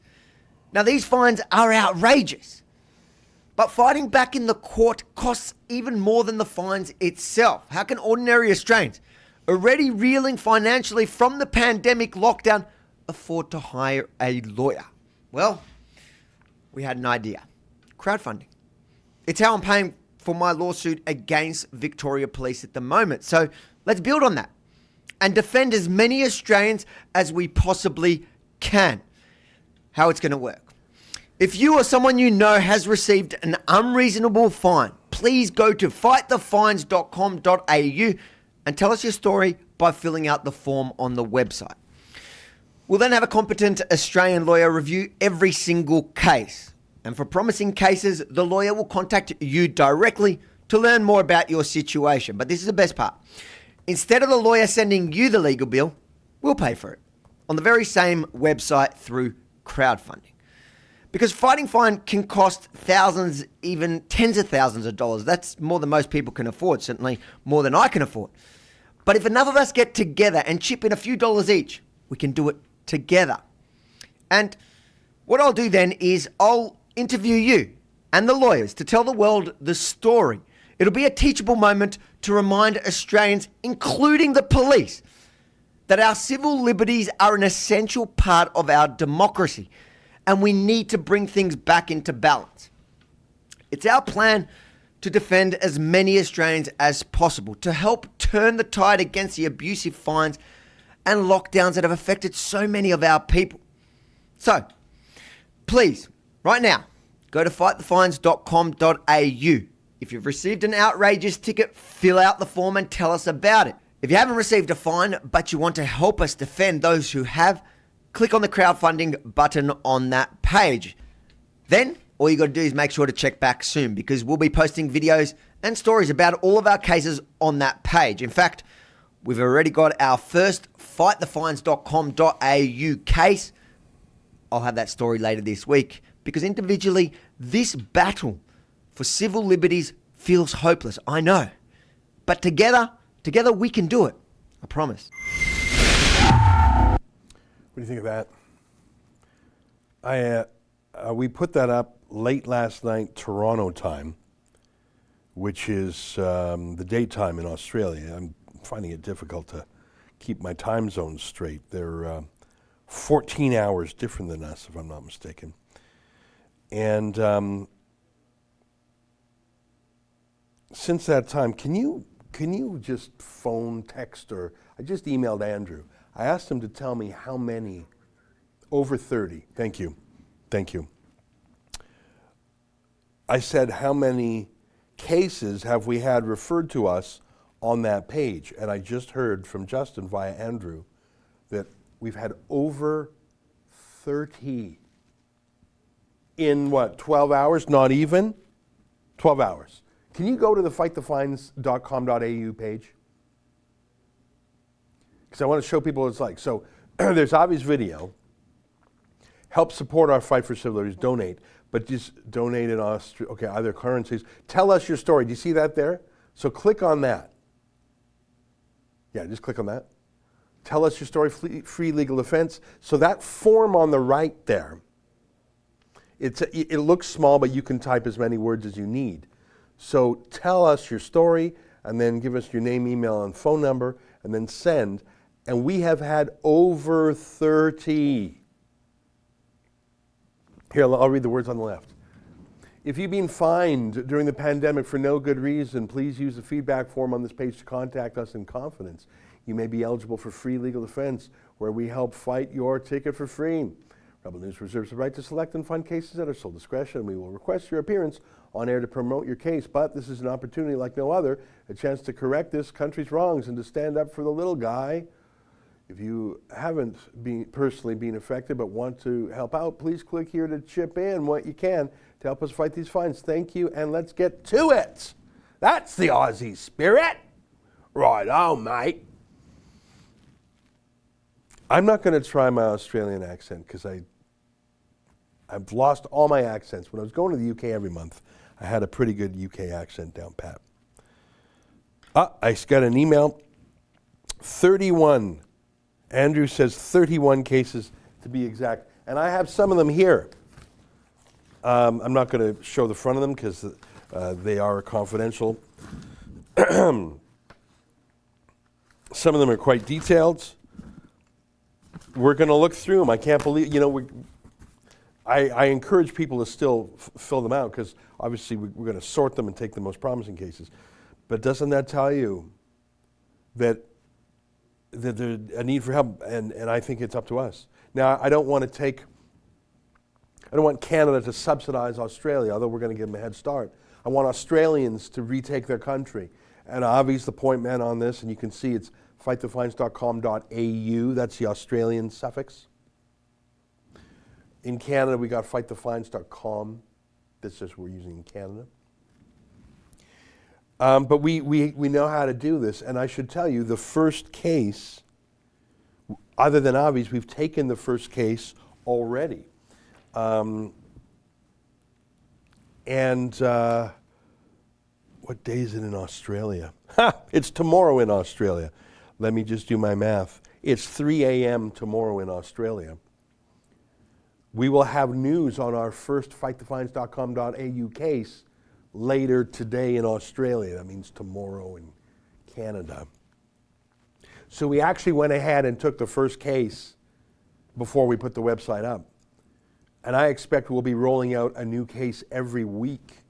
Now, these fines are outrageous, but fighting back in the court costs even more than the fines itself. How can ordinary Australians, already reeling financially from the pandemic lockdown, afford to hire a lawyer? Well, we had an idea. Crowdfunding. It's how I'm paying for my lawsuit against Victoria Police at the moment. So let's build on that and defend as many Australians as we possibly can. How it's going to work. If you or someone you know has received an unreasonable fine, please go to fightthefines.com.au and tell us your story by filling out the form on the website. We'll then have a competent Australian lawyer review every single case. And for promising cases, the lawyer will contact you directly to learn more about your situation. But this is the best part. Instead of the lawyer sending you the legal bill, we'll pay for it on the very same website through crowdfunding. Because fighting fine can cost thousands, even tens of thousands of dollars. That's more than most people can afford, certainly more than I can afford. But if enough of us get together and chip in a few dollars each, we can do it together. And what I'll do then is I'll interview you and the lawyers to tell the world the story. It'll be a teachable moment to remind Australians, including the police, that our civil liberties are an essential part of our democracy and we need to bring things back into balance. It's our plan to defend as many Australians as possible, to help turn the tide against the abusive fines and lockdowns that have affected so many of our people. So, please, right now, go to fightthefines.com.au. If you've received an outrageous ticket, fill out the form and tell us about it. If you haven't received a fine, but you want to help us defend those who have, click on the crowdfunding button on that page. Then, all you got to do is make sure to check back soon because we'll be posting videos and stories about all of our cases on that page. In fact, we've already got our first fightthefines.com.au case. I'll have that story later this week because individually, this battle for civil liberties feels hopeless. I know. But together we can do it. I promise. What do you think of that? We put that up late last night, Toronto time, which is the daytime in Australia. I'm finding it difficult to keep my time zones straight. They're 14 hours different than us, if I'm not mistaken. And since that time, can you just phone, text, or I just emailed Andrew. I asked him to tell me how many, over 30, thank you. I said, how many cases have we had referred to us on that page? And I just heard from Justin via Andrew that we've had over 30 in 12 hours? Not even? 12 hours. Can you go to the fightthefines.com.au page? Because I want to show people what it's like. So there's obvious video. Help support our fight for civil liberties. Donate. But just donate in other currencies. Tell us your story. Do you see that there? So click on that. Yeah, just click on that. Tell us your story, free legal defense. So that form on the right there, it looks small, but you can type as many words as you need. So tell us your story, and then give us your name, email, and phone number, and then send. And we have had over 30. Here, I'll read the words on the left. If you've been fined during the pandemic for no good reason, please use the feedback form on this page to contact us in confidence. You may be eligible for free legal defense, where we help fight your ticket for free. Rebel News reserves the right to select and fund cases at our sole discretion, and we will request your appearance on air to promote your case. But this is an opportunity like no other, a chance to correct this country's wrongs and to stand up for the little guy. If you haven't personally been affected but want to help out, please click here to chip in what you can to help us fight these fines. Thank you, and let's get to it. That's the Aussie spirit. Right on, mate. I'm not going to try my Australian accent because I've lost all my accents. When I was going to the UK every month, I had a pretty good UK accent down pat. I got an email. 31. Andrew says 31 cases to be exact. And I have some of them here. I'm not going to show the front of them because they are confidential. Some of them are quite detailed. We're going to look through them. I can't believe, I encourage people to still fill them out because obviously we're going to sort them and take the most promising cases. But doesn't that tell you that there's a need for help? And I think it's up to us. Now, I don't want Canada to subsidize Australia, although we're going to give them a head start. I want Australians to retake their country. And Avi's the point man on this, and you can see it's fightthefines.com.au. That's the Australian suffix. In Canada, we got fightthefines.com. That's just what we're using in Canada. But we know how to do this, and I should tell you, the first case, other than Avi's, we've taken the first case already. What day is it in Australia? It's tomorrow in Australia. Let me just do my math. It's 3 a.m. tomorrow in Australia. We will have news on our first fightthefines.com.au case later today in Australia. That means tomorrow in Canada. So we actually went ahead and took the first case before we put the website up. And I expect we'll be rolling out a new case every week.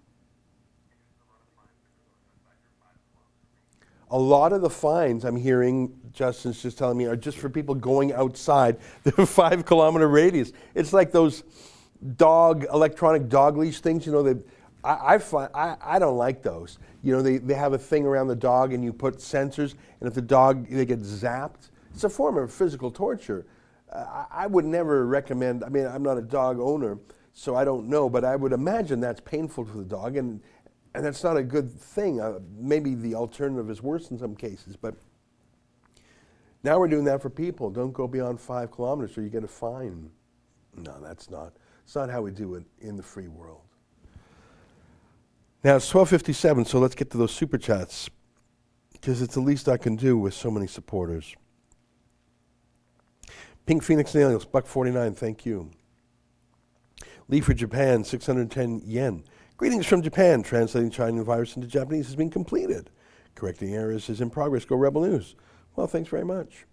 A lot of the fines I'm hearing, Justin's just telling me, are just for people going outside the 5 kilometer radius. It's like those electronic dog leash things, I don't like those. They have a thing around the dog and you put sensors, and if they get zapped, it's a form of physical torture. I would never recommend, I'm not a dog owner, so I don't know, but I would imagine that's painful for the dog, and that's not a good thing. Maybe the alternative is worse in some cases, but now we're doing that for people. Don't go beyond 5 kilometers or you get a fine. No, it's not how we do it in the free world. Now it's 12:57, so let's get to those super chats because it's the least I can do with so many supporters. Pink Phoenix Nails, $1.49, thank you. Lee for Japan, 610 yen. Greetings from Japan. Translating China virus into Japanese has been completed. Correcting errors is in progress. Go Rebel News. Well, thanks very much.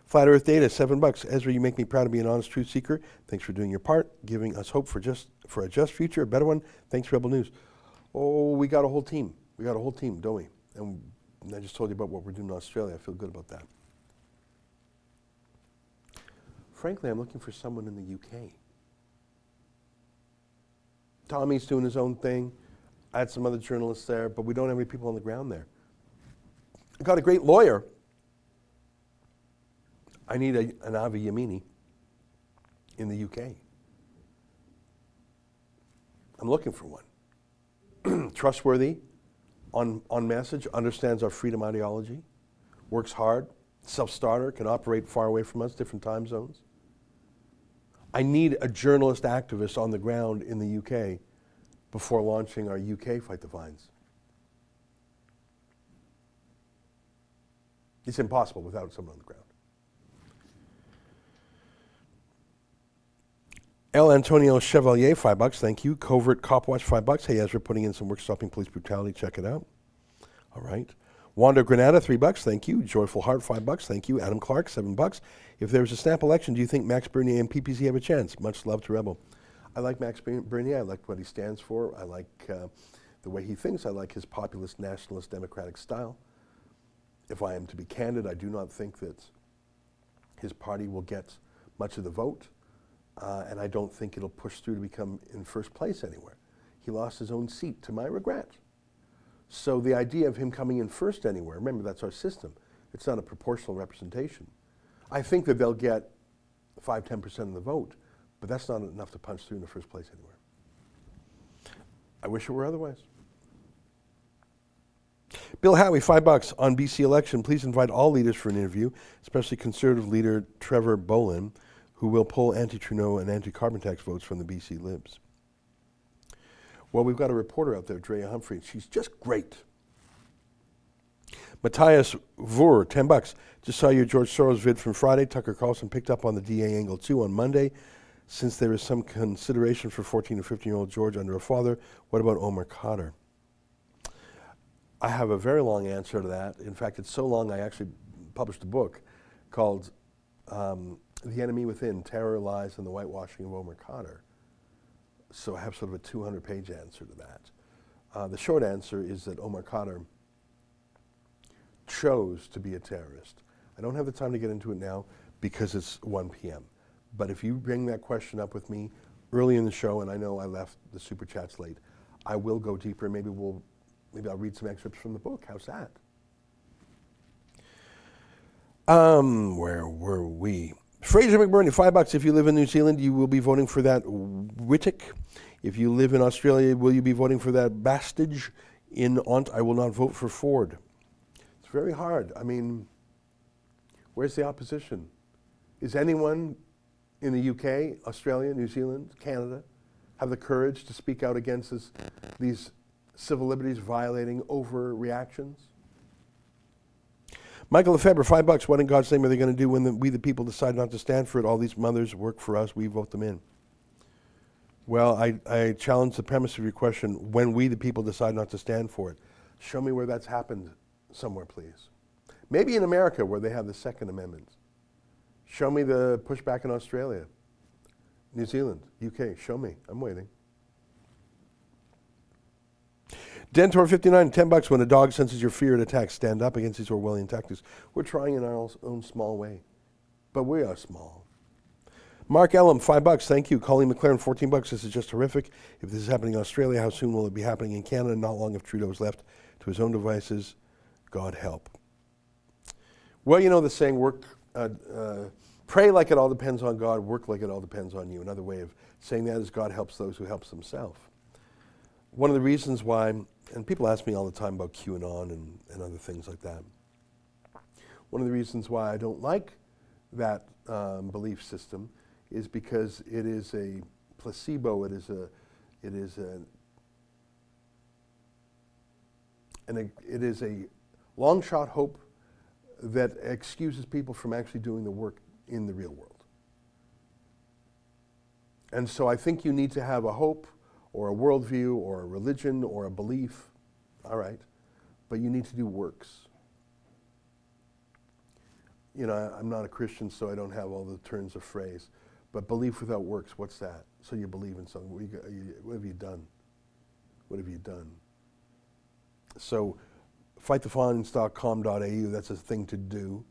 Flat Earth Data, $7. Ezra, you make me proud to be an honest truth seeker. Thanks for doing your part, giving us hope for a just future, a better one. Thanks, Rebel News. Oh, we got a whole team. Don't we? And I just told you about what we're doing in Australia. I feel good about that. Frankly, I'm looking for someone in the UK. Tommy's doing his own thing. I had some other journalists there, but we don't have any people on the ground there. I got a great lawyer. I need an Avi Yemini in the UK. I'm looking for one. Trustworthy, on message, understands our freedom ideology, works hard, self-starter, can operate far away from us, different time zones. I need a journalist activist on the ground in the UK before launching our UK Fight the Fines. It's impossible without someone on the ground. El Antonio Chevalier, $5, thank you. Covert Cop Watch, $5. Hey, Ezra, putting in some work stopping police brutality. Check it out. All right. Wanda Granada, $3, thank you. Joyful Heart, $5, thank you. Adam Clark, $7. If there was a snap election, do you think Max Bernier and PPC have a chance? Much love to Rebel. I like Max Bernier. I like what he stands for. I like the way he thinks. I like his populist, nationalist, democratic style. If I am to be candid, I do not think that his party will get much of the vote, and I don't think it'll push through to become in first place anywhere. He lost his own seat, to my regret. So the idea of him coming in first anywhere, remember, that's our system. It's not a proportional representation. I think that they'll get 5-10% of the vote, but that's not enough to punch through in the first place anywhere. I wish it were otherwise. Bill Howie, $5 on BC election. Please invite all leaders for an interview, especially Conservative leader Trevor Bolin, who will pull anti-Trudeau and anti-carbon tax votes from the BC Libs. Well, we've got a reporter out there, Drea Humphrey, and she's just great. Matthias Vur, $10. Just saw your George Soros vid from Friday. Tucker Carlson picked up on the DA angle too on Monday. Since there is some consideration for 14 or 15-year-old George under a father, what about Omar Khadr? I have a very long answer to that. In fact, it's so long I actually published a book called The Enemy Within, Terror, Lies, and the Whitewashing of Omar Khadr. So I have sort of a 200-page answer to that. The short answer is that Omar Khadr chose to be a terrorist. I don't have the time to get into it now because it's 1 p.m. But if you bring that question up with me early in the show, and I know I left the Super Chats late, I will go deeper. Maybe I'll read some excerpts from the book. How's that? Where were we? Fraser McBurney, $5. If you live in New Zealand, you will be voting for that Wittick. If you live in Australia, will you be voting for that Bastage? In Ont, I will not vote for Ford. It's very hard. I mean, where's the opposition? Is anyone in the UK, Australia, New Zealand, Canada, have the courage to speak out against these civil liberties violating overreactions? Michael Lefebvre, $5. What in God's name are they going to do when we the people decide not to stand for it? All these mothers work for us. We vote them in. Well, I challenge the premise of your question. When we the people decide not to stand for it, show me where that's happened somewhere, please. Maybe in America where they have the Second Amendment. Show me the pushback in Australia, New Zealand, UK. Show me. I'm waiting. Dentor 59, $10. When a dog senses your fear and attacks, stand up against these Orwellian tactics. We're trying in our own small way, but we are small. Mark Ellum, $5. Thank you. Colleen McLaren, $14. This is just horrific. If this is happening in Australia, how soon will it be happening in Canada? Not long if Trudeau is left to his own devices. God help. Well, you know the saying, pray like it all depends on God, work like it all depends on you. Another way of saying that is God helps those who helps themselves. One of the reasons why, and people ask me all the time about QAnon and other things like that. One of the reasons why I don't like that belief system is because it is a placebo. It is a long shot hope that excuses people from actually doing the work in the real world. And so I think you need to have a hope or a worldview or a religion or a belief, all right, but you need to do works. You know, I'm not a Christian, so I don't have all the turns of phrase, but belief without works, what's that? So you believe in something. What have you done? What have you done? So fightthefinance.com.au, that's a thing to do.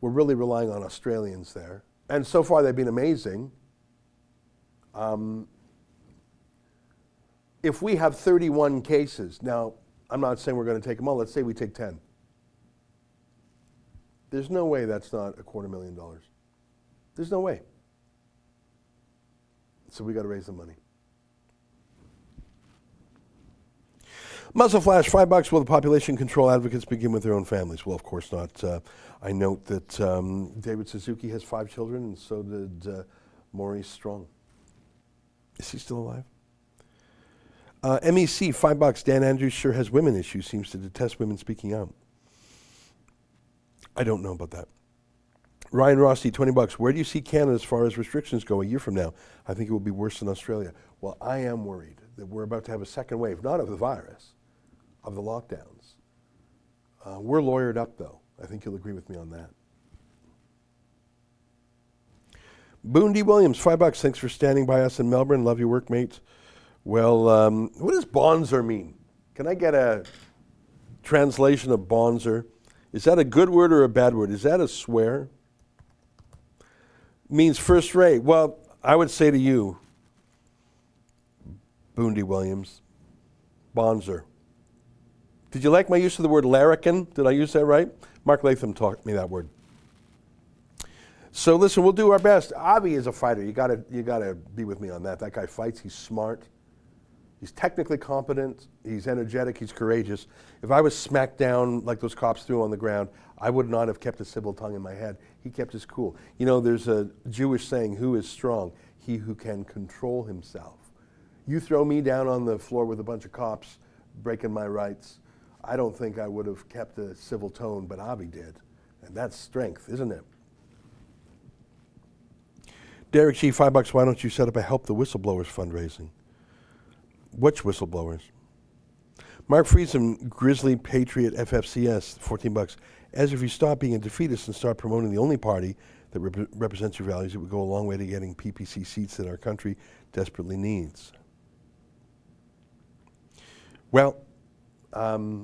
We're really relying on Australians there. And so far they've been amazing. If we have 31 cases, now I'm not saying we're going to take them all, let's say we take 10. There's no way that's not $250,000. There's no way. So we got to raise the money. Muzzle Flash, $5. Will the population control advocates begin with their own families? Well, of course not. I note that David Suzuki has 5 children, and so did Maurice Strong. Is he still alive? MEC, $5. Dan Andrews sure has women issues, seems to detest women speaking out. I don't know about that. Ryan Rossi, $20. Where do you see Canada as far as restrictions go a year from now? I think it will be worse than Australia. Well, I am worried that we're about to have a second wave, not of the virus, of the lockdowns. We're lawyered up, though. I think you'll agree with me on that. Boone D. Williams, $5. Thanks for standing by us in Melbourne. Love your work, mate. Well, what does bonzer mean? Can I get a translation of bonzer? Is that a good word or a bad word? Is that a swear? Means first rate. Well, I would say to you, Boone D. Williams, bonzer. Did you like my use of the word larrikin? Did I use that right? Mark Latham taught me that word. So listen, we'll do our best. Avi is a fighter. You gotta be with me on that. That guy fights. He's smart. He's technically competent, he's energetic, he's courageous. If I was smacked down like those cops threw on the ground, I would not have kept a civil tongue in my head. He kept his cool. You know, there's a Jewish saying, who is strong? He who can control himself. You throw me down on the floor with a bunch of cops breaking my rights, I don't think I would have kept a civil tone, but Avi did. And that's strength, isn't it? Derek G, $5, why don't you set up a Help the Whistleblowers fundraising? Which whistleblowers? Mark Friesen, Grizzly Patriot FFCS, $14. As if you stop being a defeatist and start promoting the only party that represents your values, it would go a long way to getting PPC seats that our country desperately needs. Well, I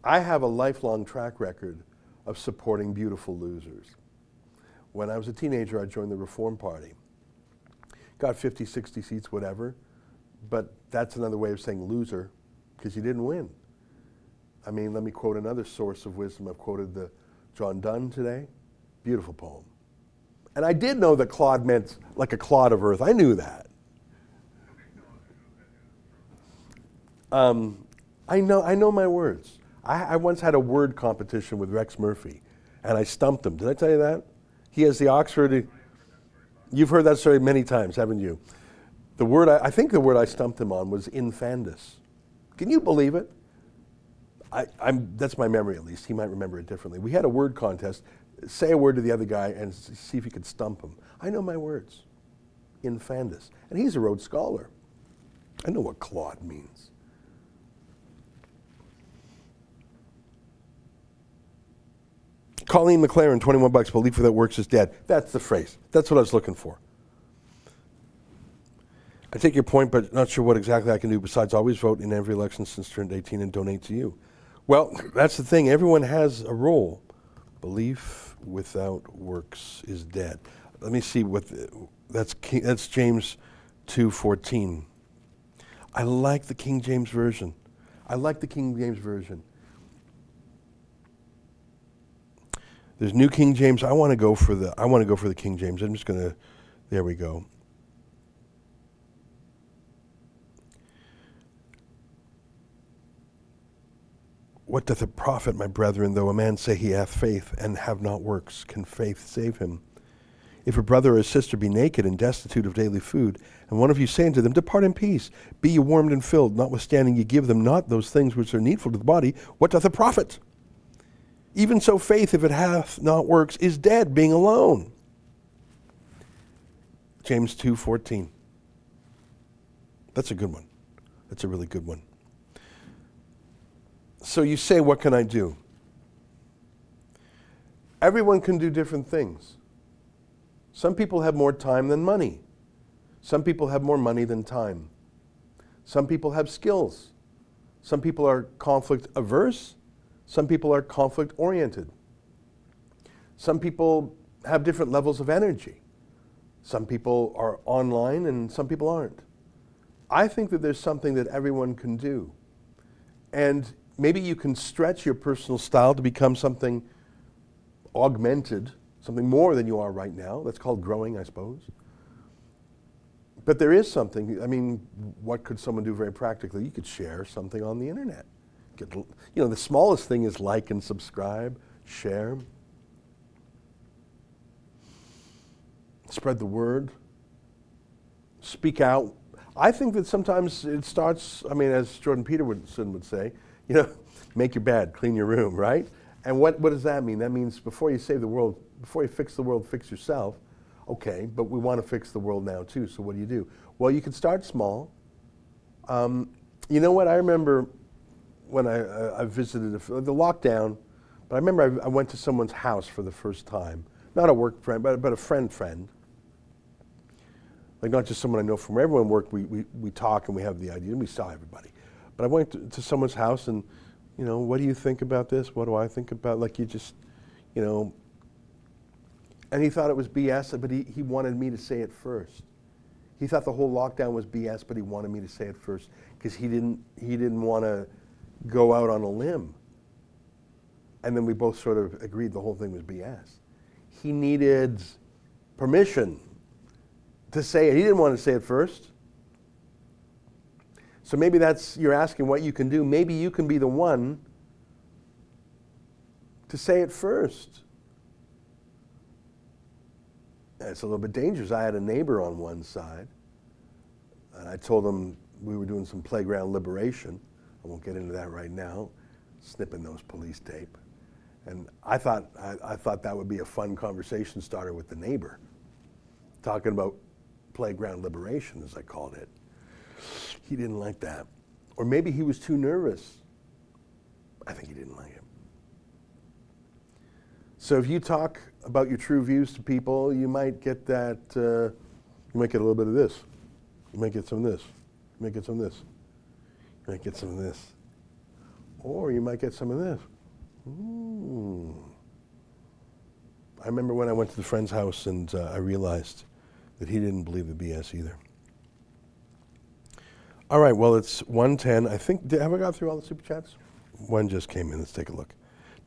have a lifelong track record of supporting beautiful losers. When I was a teenager, I joined the Reform Party. Got 50, 60 seats, whatever, but that's another way of saying loser, because you didn't win. I mean, let me quote another source of wisdom. I've quoted the John Donne today. Beautiful poem. And I did know that clod meant like a clod of earth. I knew that. I know my words. I once had a word competition with Rex Murphy, and I stumped him. Did I tell you that? He has the Oxford. You've heard that story many times, haven't you? The word I think the word I stumped him on was infandus. Can you believe it? That's my memory, at least. He might remember it differently. We had a word contest. Say a word to the other guy and see if you could stump him. I know my words. Infandus. And he's a Rhodes Scholar. I know what clod means. Colleen McLaren, $21. Belief without works is dead. That's the phrase. That's what I was looking for. I take your point, but not sure what exactly I can do besides always vote in every election since turned 18 and donate to you. Well, that's the thing. Everyone has a role. Belief without works is dead. Let me see what that's James 2:14. I like the King James Version. There's New King James. I want to go for the King James. I'm just going to. There we go. What doth it profit, my brethren, though a man say he hath faith and have not works? Can faith save him? If a brother or a sister be naked and destitute of daily food, and one of you say unto them, depart in peace, be ye warmed and filled, notwithstanding ye give them not those things which are needful to the body, what doth it profit? Even so faith, if it hath not works, is dead, being alone. James 2:14. That's a good one. That's a really good one. So you say, what can I do? Everyone can do different things. Some people have more time than money. Some people have more money than time. Some people have skills. Some people are conflict averse. Some people are conflict oriented. Some people have different levels of energy. Some people are online and some people aren't. I think that there's something that everyone can do. And maybe you can stretch your personal style to become something augmented, something more than you are right now. That's called growing, I suppose. But there is something. I mean, what could someone do very practically? You could share something on the internet. The smallest thing is like and subscribe, share. Spread the word. Speak out. I think that sometimes it starts, as Jordan Peterson would say, make your bed, clean your room, right? And what does that mean? That means before you save the world, before you fix the world, fix yourself. Okay, but we want to fix the world now too, so what do? Well, you can start small. You know what? I remember when I visited the lockdown, but I remember I went to someone's house for the first time. Not a work friend, but a friend. Like not just someone I know from where everyone worked, we talk and we have the idea, and we saw everybody. But I went to someone's house and, what do you think about this? What do I think about, like you just, and he thought it was BS, but he wanted me to say it first. He thought the whole lockdown was BS, but he wanted me to say it first because he didn't want to go out on a limb. And then we both sort of agreed the whole thing was BS. He needed permission to say it. He didn't want to say it first. So maybe that's, you're asking what you can do. Maybe you can be the one to say it first. It's a little bit dangerous. I had a neighbor on one side, and I told him we were doing some playground liberation. I won't get into that right now, snipping those police tape. And I thought that would be a fun conversation starter with the neighbor, talking about playground liberation, as I called it. He didn't like that. Or maybe he was too nervous. I think he didn't like it. So if you talk about your true views to people, you might get that, you might get a little bit of this. You might get some of this. You might get some of this. You might get some of this. Or you might get some of this. Ooh. I remember when I went to the friend's house and I realized that he didn't believe the BS either. All right, well, it's 1:10. I think, have I got through all the super chats? One just came in. Let's take a look.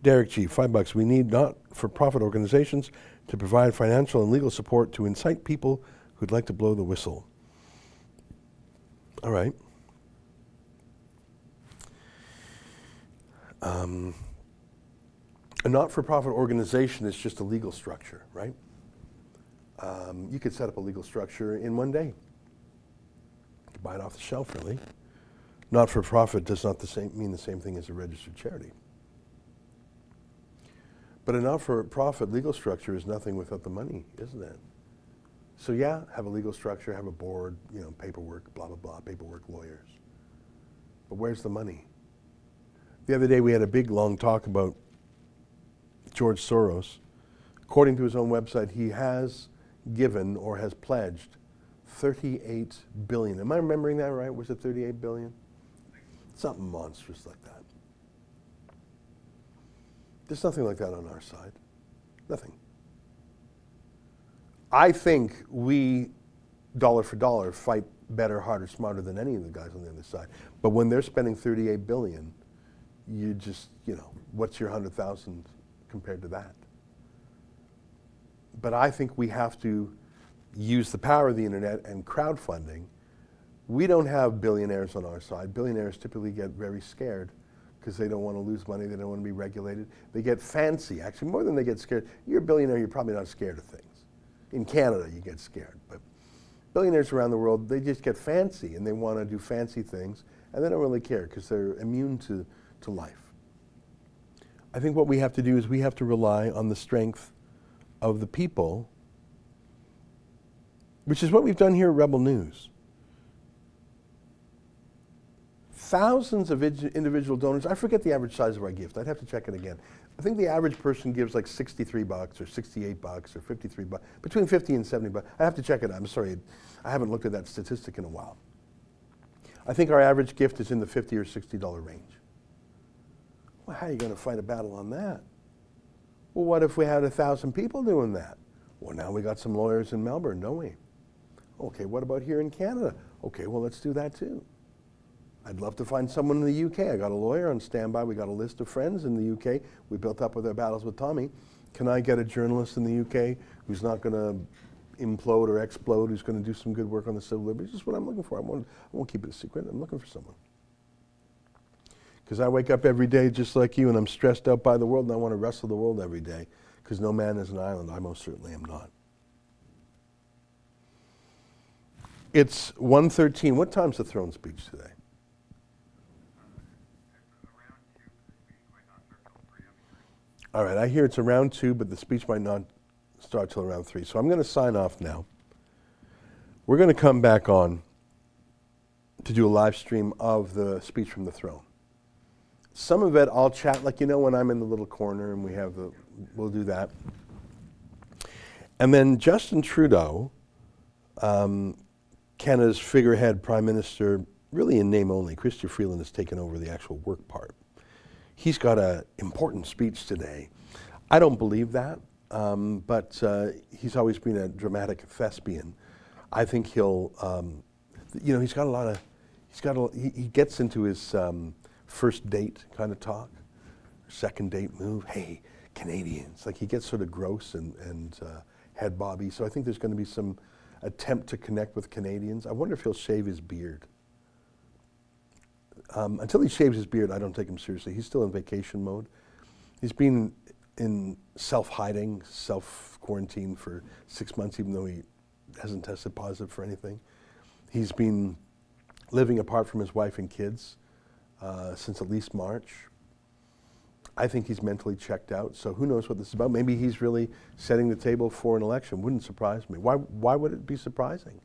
Derek G, $5. We need not-for-profit organizations to provide financial and legal support to incite people who'd like to blow the whistle. All right. A not-for-profit organization is just a legal structure, right? You could set up a legal structure in one day. You could buy it off the shelf, really. Not-for-profit does not mean the same thing as a registered charity. But a not-for-profit legal structure is nothing without the money, isn't it? So yeah, have a legal structure, have a board, paperwork, blah, blah, blah, paperwork, lawyers. But where's the money? The other day we had a big, long talk about George Soros. According to his own website, he has given or has pledged $38 billion. Am I remembering that right? Was it $38 billion? Something monstrous like that. There's nothing like that on our side. Nothing. I think we, dollar for dollar, fight better, harder, smarter than any of the guys on the other side. But when they're spending $38 billion, you just, what's your 100,000 compared to that? But I think we have to use the power of the internet and crowdfunding. We don't have billionaires on our side. Billionaires typically get very scared because they don't want to lose money, they don't want to be regulated. They get fancy, actually, more than they get scared. You're a billionaire, you're probably not scared of things. In Canada, you get scared. But billionaires around the world, they just get fancy and they want to do fancy things and they don't really care because they're immune to life. I think what we have to do is we have to rely on the strength of the people, which is what we've done here at Rebel News. Thousands of individual donors. I forget the average size of our gift. I'd have to check it again. I think the average person gives like $63 or $68 or $53, between $50 and $70. I have to check it out. I'm sorry, I haven't looked at that statistic in a while. I think our average gift is in the $50 or $60 range. Well, how are you going to fight a battle on that? Well, what if we had 1,000 people doing that? Well, now we got some lawyers in Melbourne, don't we? Okay, what about here in Canada? Okay, well, let's do that too. I'd love to find someone in the UK. I got a lawyer on standby. We got a list of friends in the UK. We built up with our battles with Tommy. Can I get a journalist in the UK who's not going to implode or explode, who's going to do some good work on the civil liberties? This is what I'm looking for. I won't keep it a secret. I'm looking for someone. Because I wake up every day just like you, and I'm stressed out by the world, and I want to wrestle the world every day, because no man is an island. I most certainly am not. It's 1:13. What time's the throne speech today? All right, I hear it's around 2, but the speech might not start till around 3. So I'm going to sign off now. We're going to come back on to do a live stream of the speech from the throne. Some of it I'll chat, like when I'm in the little corner and we'll do that. And then Justin Trudeau, Canada's figurehead prime minister, really in name only, Chrystia Freeland has taken over the actual work part. He's got an important speech today. I don't believe that, but he's always been a dramatic thespian. I think he'll, he's got a lot of, he gets into his first date kind of talk, second date move. Hey, Canadians. Like he gets sort of gross and head bobby. So I think there's going to be some attempt to connect with Canadians. I wonder if he'll shave his beard. Until he shaves his beard, I don't take him seriously. He's still in vacation mode. He's been in self-hiding, self-quarantine for 6 months, even though he hasn't tested positive for anything. He's been living apart from his wife and kids since at least March. I think he's mentally checked out, so who knows what this is about. Maybe he's really setting the table for an election. Wouldn't surprise me. Why would it be surprising?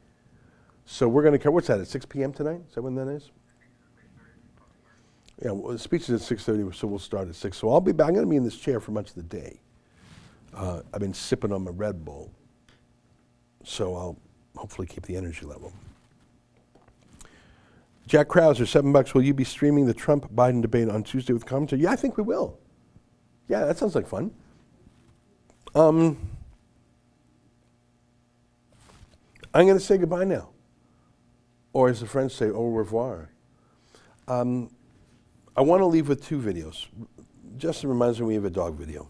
So we're going to cover, what's that, at 6 p.m. tonight? Is that when that is? Yeah, well, the speech is at 6:30, so we'll start at 6. So I'll be back. I'm going to be in this chair for much of the day. I've been sipping on my Red Bull, so I'll hopefully keep the energy level. Jack Krauser, $7. Will you be streaming the Trump-Biden debate on Tuesday with commentary? Yeah, I think we will. Yeah, that sounds like fun. I'm going to say goodbye now. Or as the French say, au revoir. I want to leave with 2 videos. Justin reminds me we have a dog video.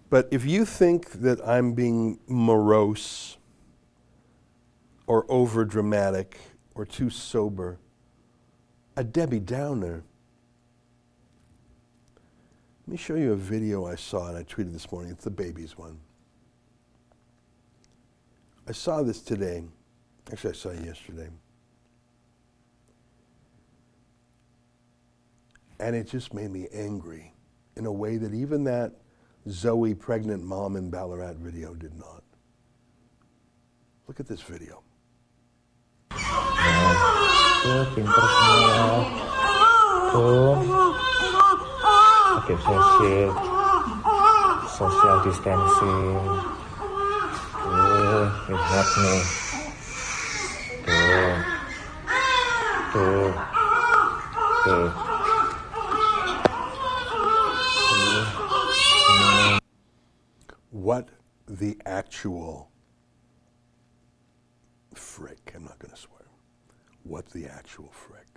But if you think that I'm being morose or over-dramatic or too sober, a Debbie Downer, let me show you a video I saw and I tweeted this morning. It's the babies one. I saw this today. Actually, I saw it yesterday. And it just made me angry in a way that even that Zoe pregnant mom in Ballarat video did not. Look at this video. Pinter semua. Tuh. Pakai social distancing. Tuh, lihat nih. Tuh. Tuh. What the actual frick? I'm not going to swear. What the actual frick?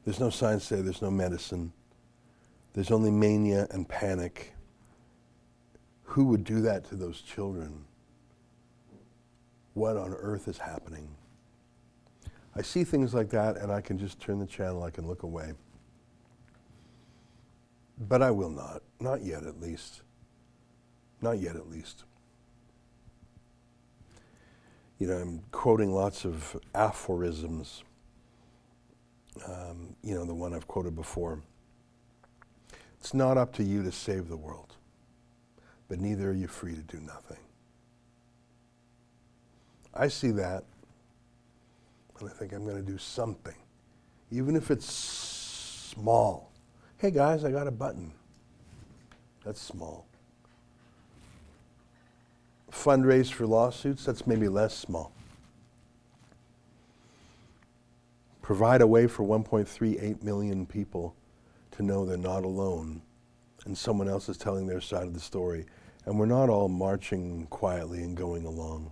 There's no science there. There's no medicine. There's only mania and panic. Who would do that to those children? What on earth is happening? I see things like that and I can just turn the channel. I can look away. But I will not. Not yet, at least. Not yet, at least. You know, I'm quoting lots of aphorisms. You know, the one I've quoted before. It's not up to you to save the world, but neither are you free to do nothing. I see that, and I think I'm going to do something, even if it's small. Hey guys, I got a button. That's small. Fundraise for lawsuits, that's maybe less small. Provide a way for 1.38 million people to know they're not alone and someone else is telling their side of the story and we're not all marching quietly and going along.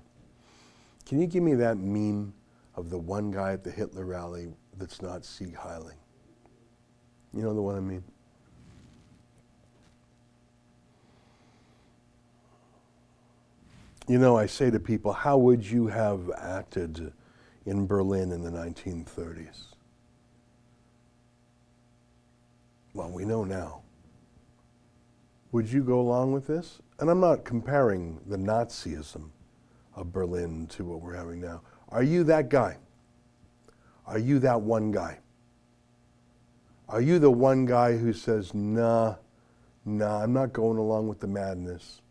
Can you give me that meme of the one guy at the Hitler rally that's not Sieg Heiling? You know the one I mean? You know, I say to people, how would you have acted in Berlin in the 1930s? Well, we know now. Would you go along with this? And I'm not comparing the Nazism of Berlin to what we're having now. Are you that guy? Are you that one guy? Are you the one guy who says, nah, I'm not going along with the madness?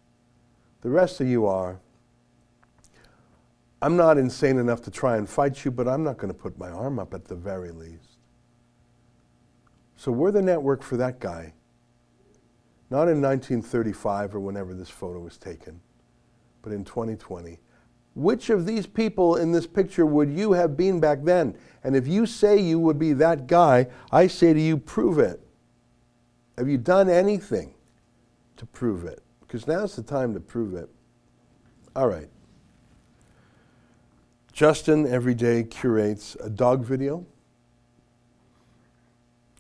The rest of you are. I'm not insane enough to try and fight you, but I'm not going to put my arm up at the very least. So we're the network for that guy. Not in 1935 or whenever this photo was taken, but in 2020. Which of these people in this picture would you have been back then? And if you say you would be that guy, I say to you, prove it. Have you done anything to prove it? Because now's the time to prove it. All right. Justin every day curates a dog video,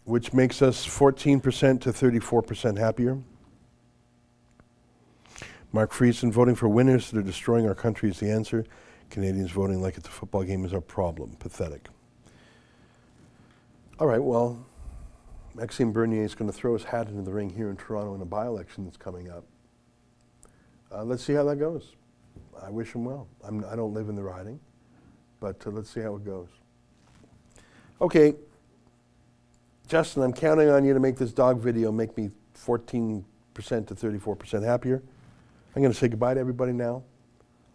which makes us 14% to 34% happier. Mark Friesen, voting for winners that are destroying our country is the answer. Canadians voting like it's a football game is our problem. Pathetic. All right, well, Maxime Bernier is going to throw his hat into the ring here in Toronto in a by-election that's coming up. Let's see how that goes. I wish him well. I don't live in the riding, but let's see how it goes. Okay, Justin, I'm counting on you to make this dog video make me 14% to 34% happier. I'm going to say goodbye to everybody now.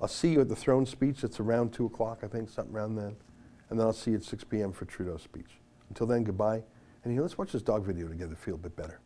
I'll see you at the throne speech. It's around 2 o'clock, I think, something around then. And then I'll see you at 6 p.m. for Trudeau's speech. Until then, goodbye. And let's watch this dog video together, feel a bit better.